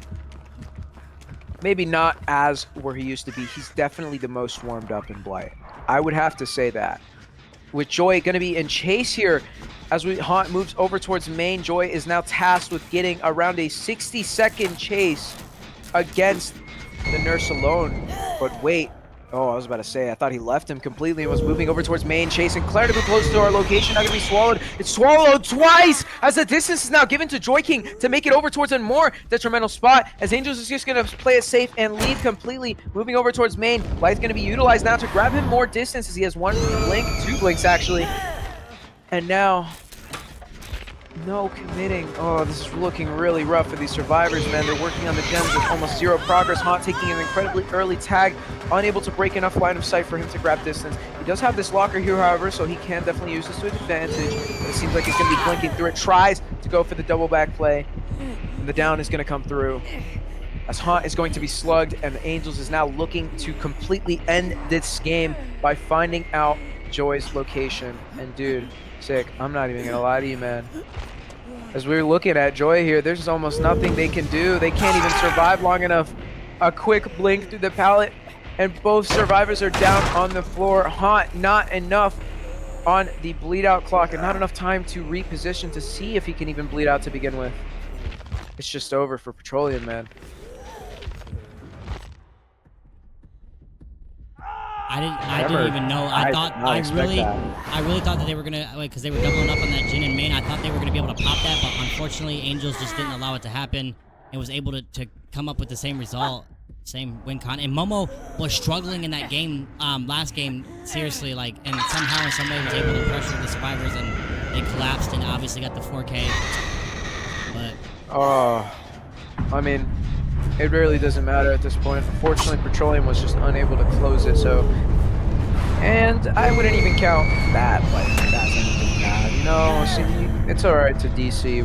B: maybe not as where he used to be. He's definitely the most warmed up in Blight. I would have to say that. With Joy going to be in chase here as Haunt moves over towards main. Joy is now tasked with getting around a 60-second chase against the Nurse alone. But wait. Oh, I was about to say, I thought he left him completely and was moving over towards main, chasing Claire to be close to our location. Not going to be swallowed. It's swallowed twice as the distance is now given to Joy King to make it over towards a more detrimental spot, as Angels is just going to play it safe and leave completely, moving over towards main. Light's going to be utilized now to grab him more distance, as he has 1 blink, 2 blinks actually. And now, no committing. Oh, this is looking really rough for these survivors, man. They're working on the gens with almost 0 progress. Haunt taking an incredibly early tag, unable to break enough line of sight for him to grab distance. He does have this locker here, however, so he can definitely use this to his advantage. But it seems like he's going to be blinking through it. Tries to go for the double back play, and the down is going to come through, as Haunt is going to be slugged, and the Angels is now looking to completely end this game by finding out Joy's location. And dude, Sick, I'm not even gonna lie to you, man. As we're looking at Joy here, there's almost nothing they can do. They can't even survive long enough. A quick blink through the pallet, and both survivors are down on the floor. Haunt, not enough on the bleed out clock, and not enough time to reposition to see if he can even bleed out to begin with. It's just over for Petroleum, man.
C: I didn't even know. I really thought that they were gonna, like, because they were doubling up on that Jin and main. I thought they were gonna be able to pop that, but unfortunately, Angels just didn't allow it to happen and was able to come up with the same result, same win con. And Momo was struggling in that game, last game, seriously, like, and somehow in some way was able to pressure the survivors, and they collapsed and obviously got the 4K. But
B: I mean, it really doesn't matter at this point. Unfortunately, Petroleum was just unable to close it, so... And I wouldn't even count that, like, that's anything bad, you know? See, it's all right to DC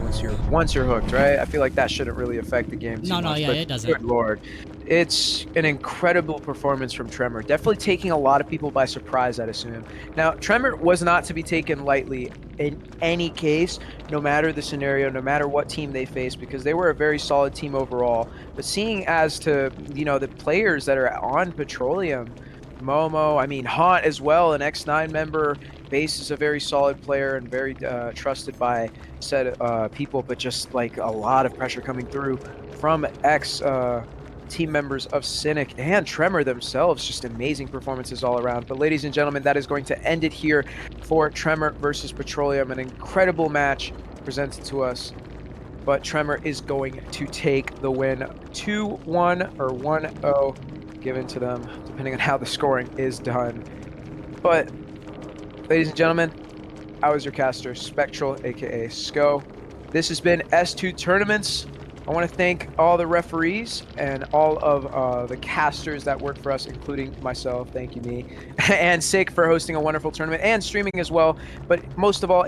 B: once you're hooked, right? I feel like that shouldn't really affect the game too
C: No,
B: much.
C: yeah,
B: but
C: it doesn't.
B: good lord, it's an incredible performance from Tremor. Definitely taking a lot of people by surprise, I'd assume. Now, Tremor was not to be taken lightly in any case, no matter the scenario, no matter what team they face, because they were a very solid team overall. But seeing as to the players that are on Petroleum, Momo, I mean Haunt as well, an X9 member. Base is a very solid player and very trusted by said people, but just like a lot of pressure coming through from team members of Cynic and Tremor themselves. Just amazing performances all around. But ladies and gentlemen, that is going to end it here for Tremor versus Petroleum. An incredible match presented to us. But Tremor is going to take the win 2-1 or 1-0 given to them, depending on how the scoring is done. But ladies and gentlemen, I was your caster, Spectral, aka Sko. This has been S2 Tournaments. I want to thank all the referees and all of the casters that work for us, including myself. Thank you, me. And Sick for hosting a wonderful tournament and streaming as well. But most of all,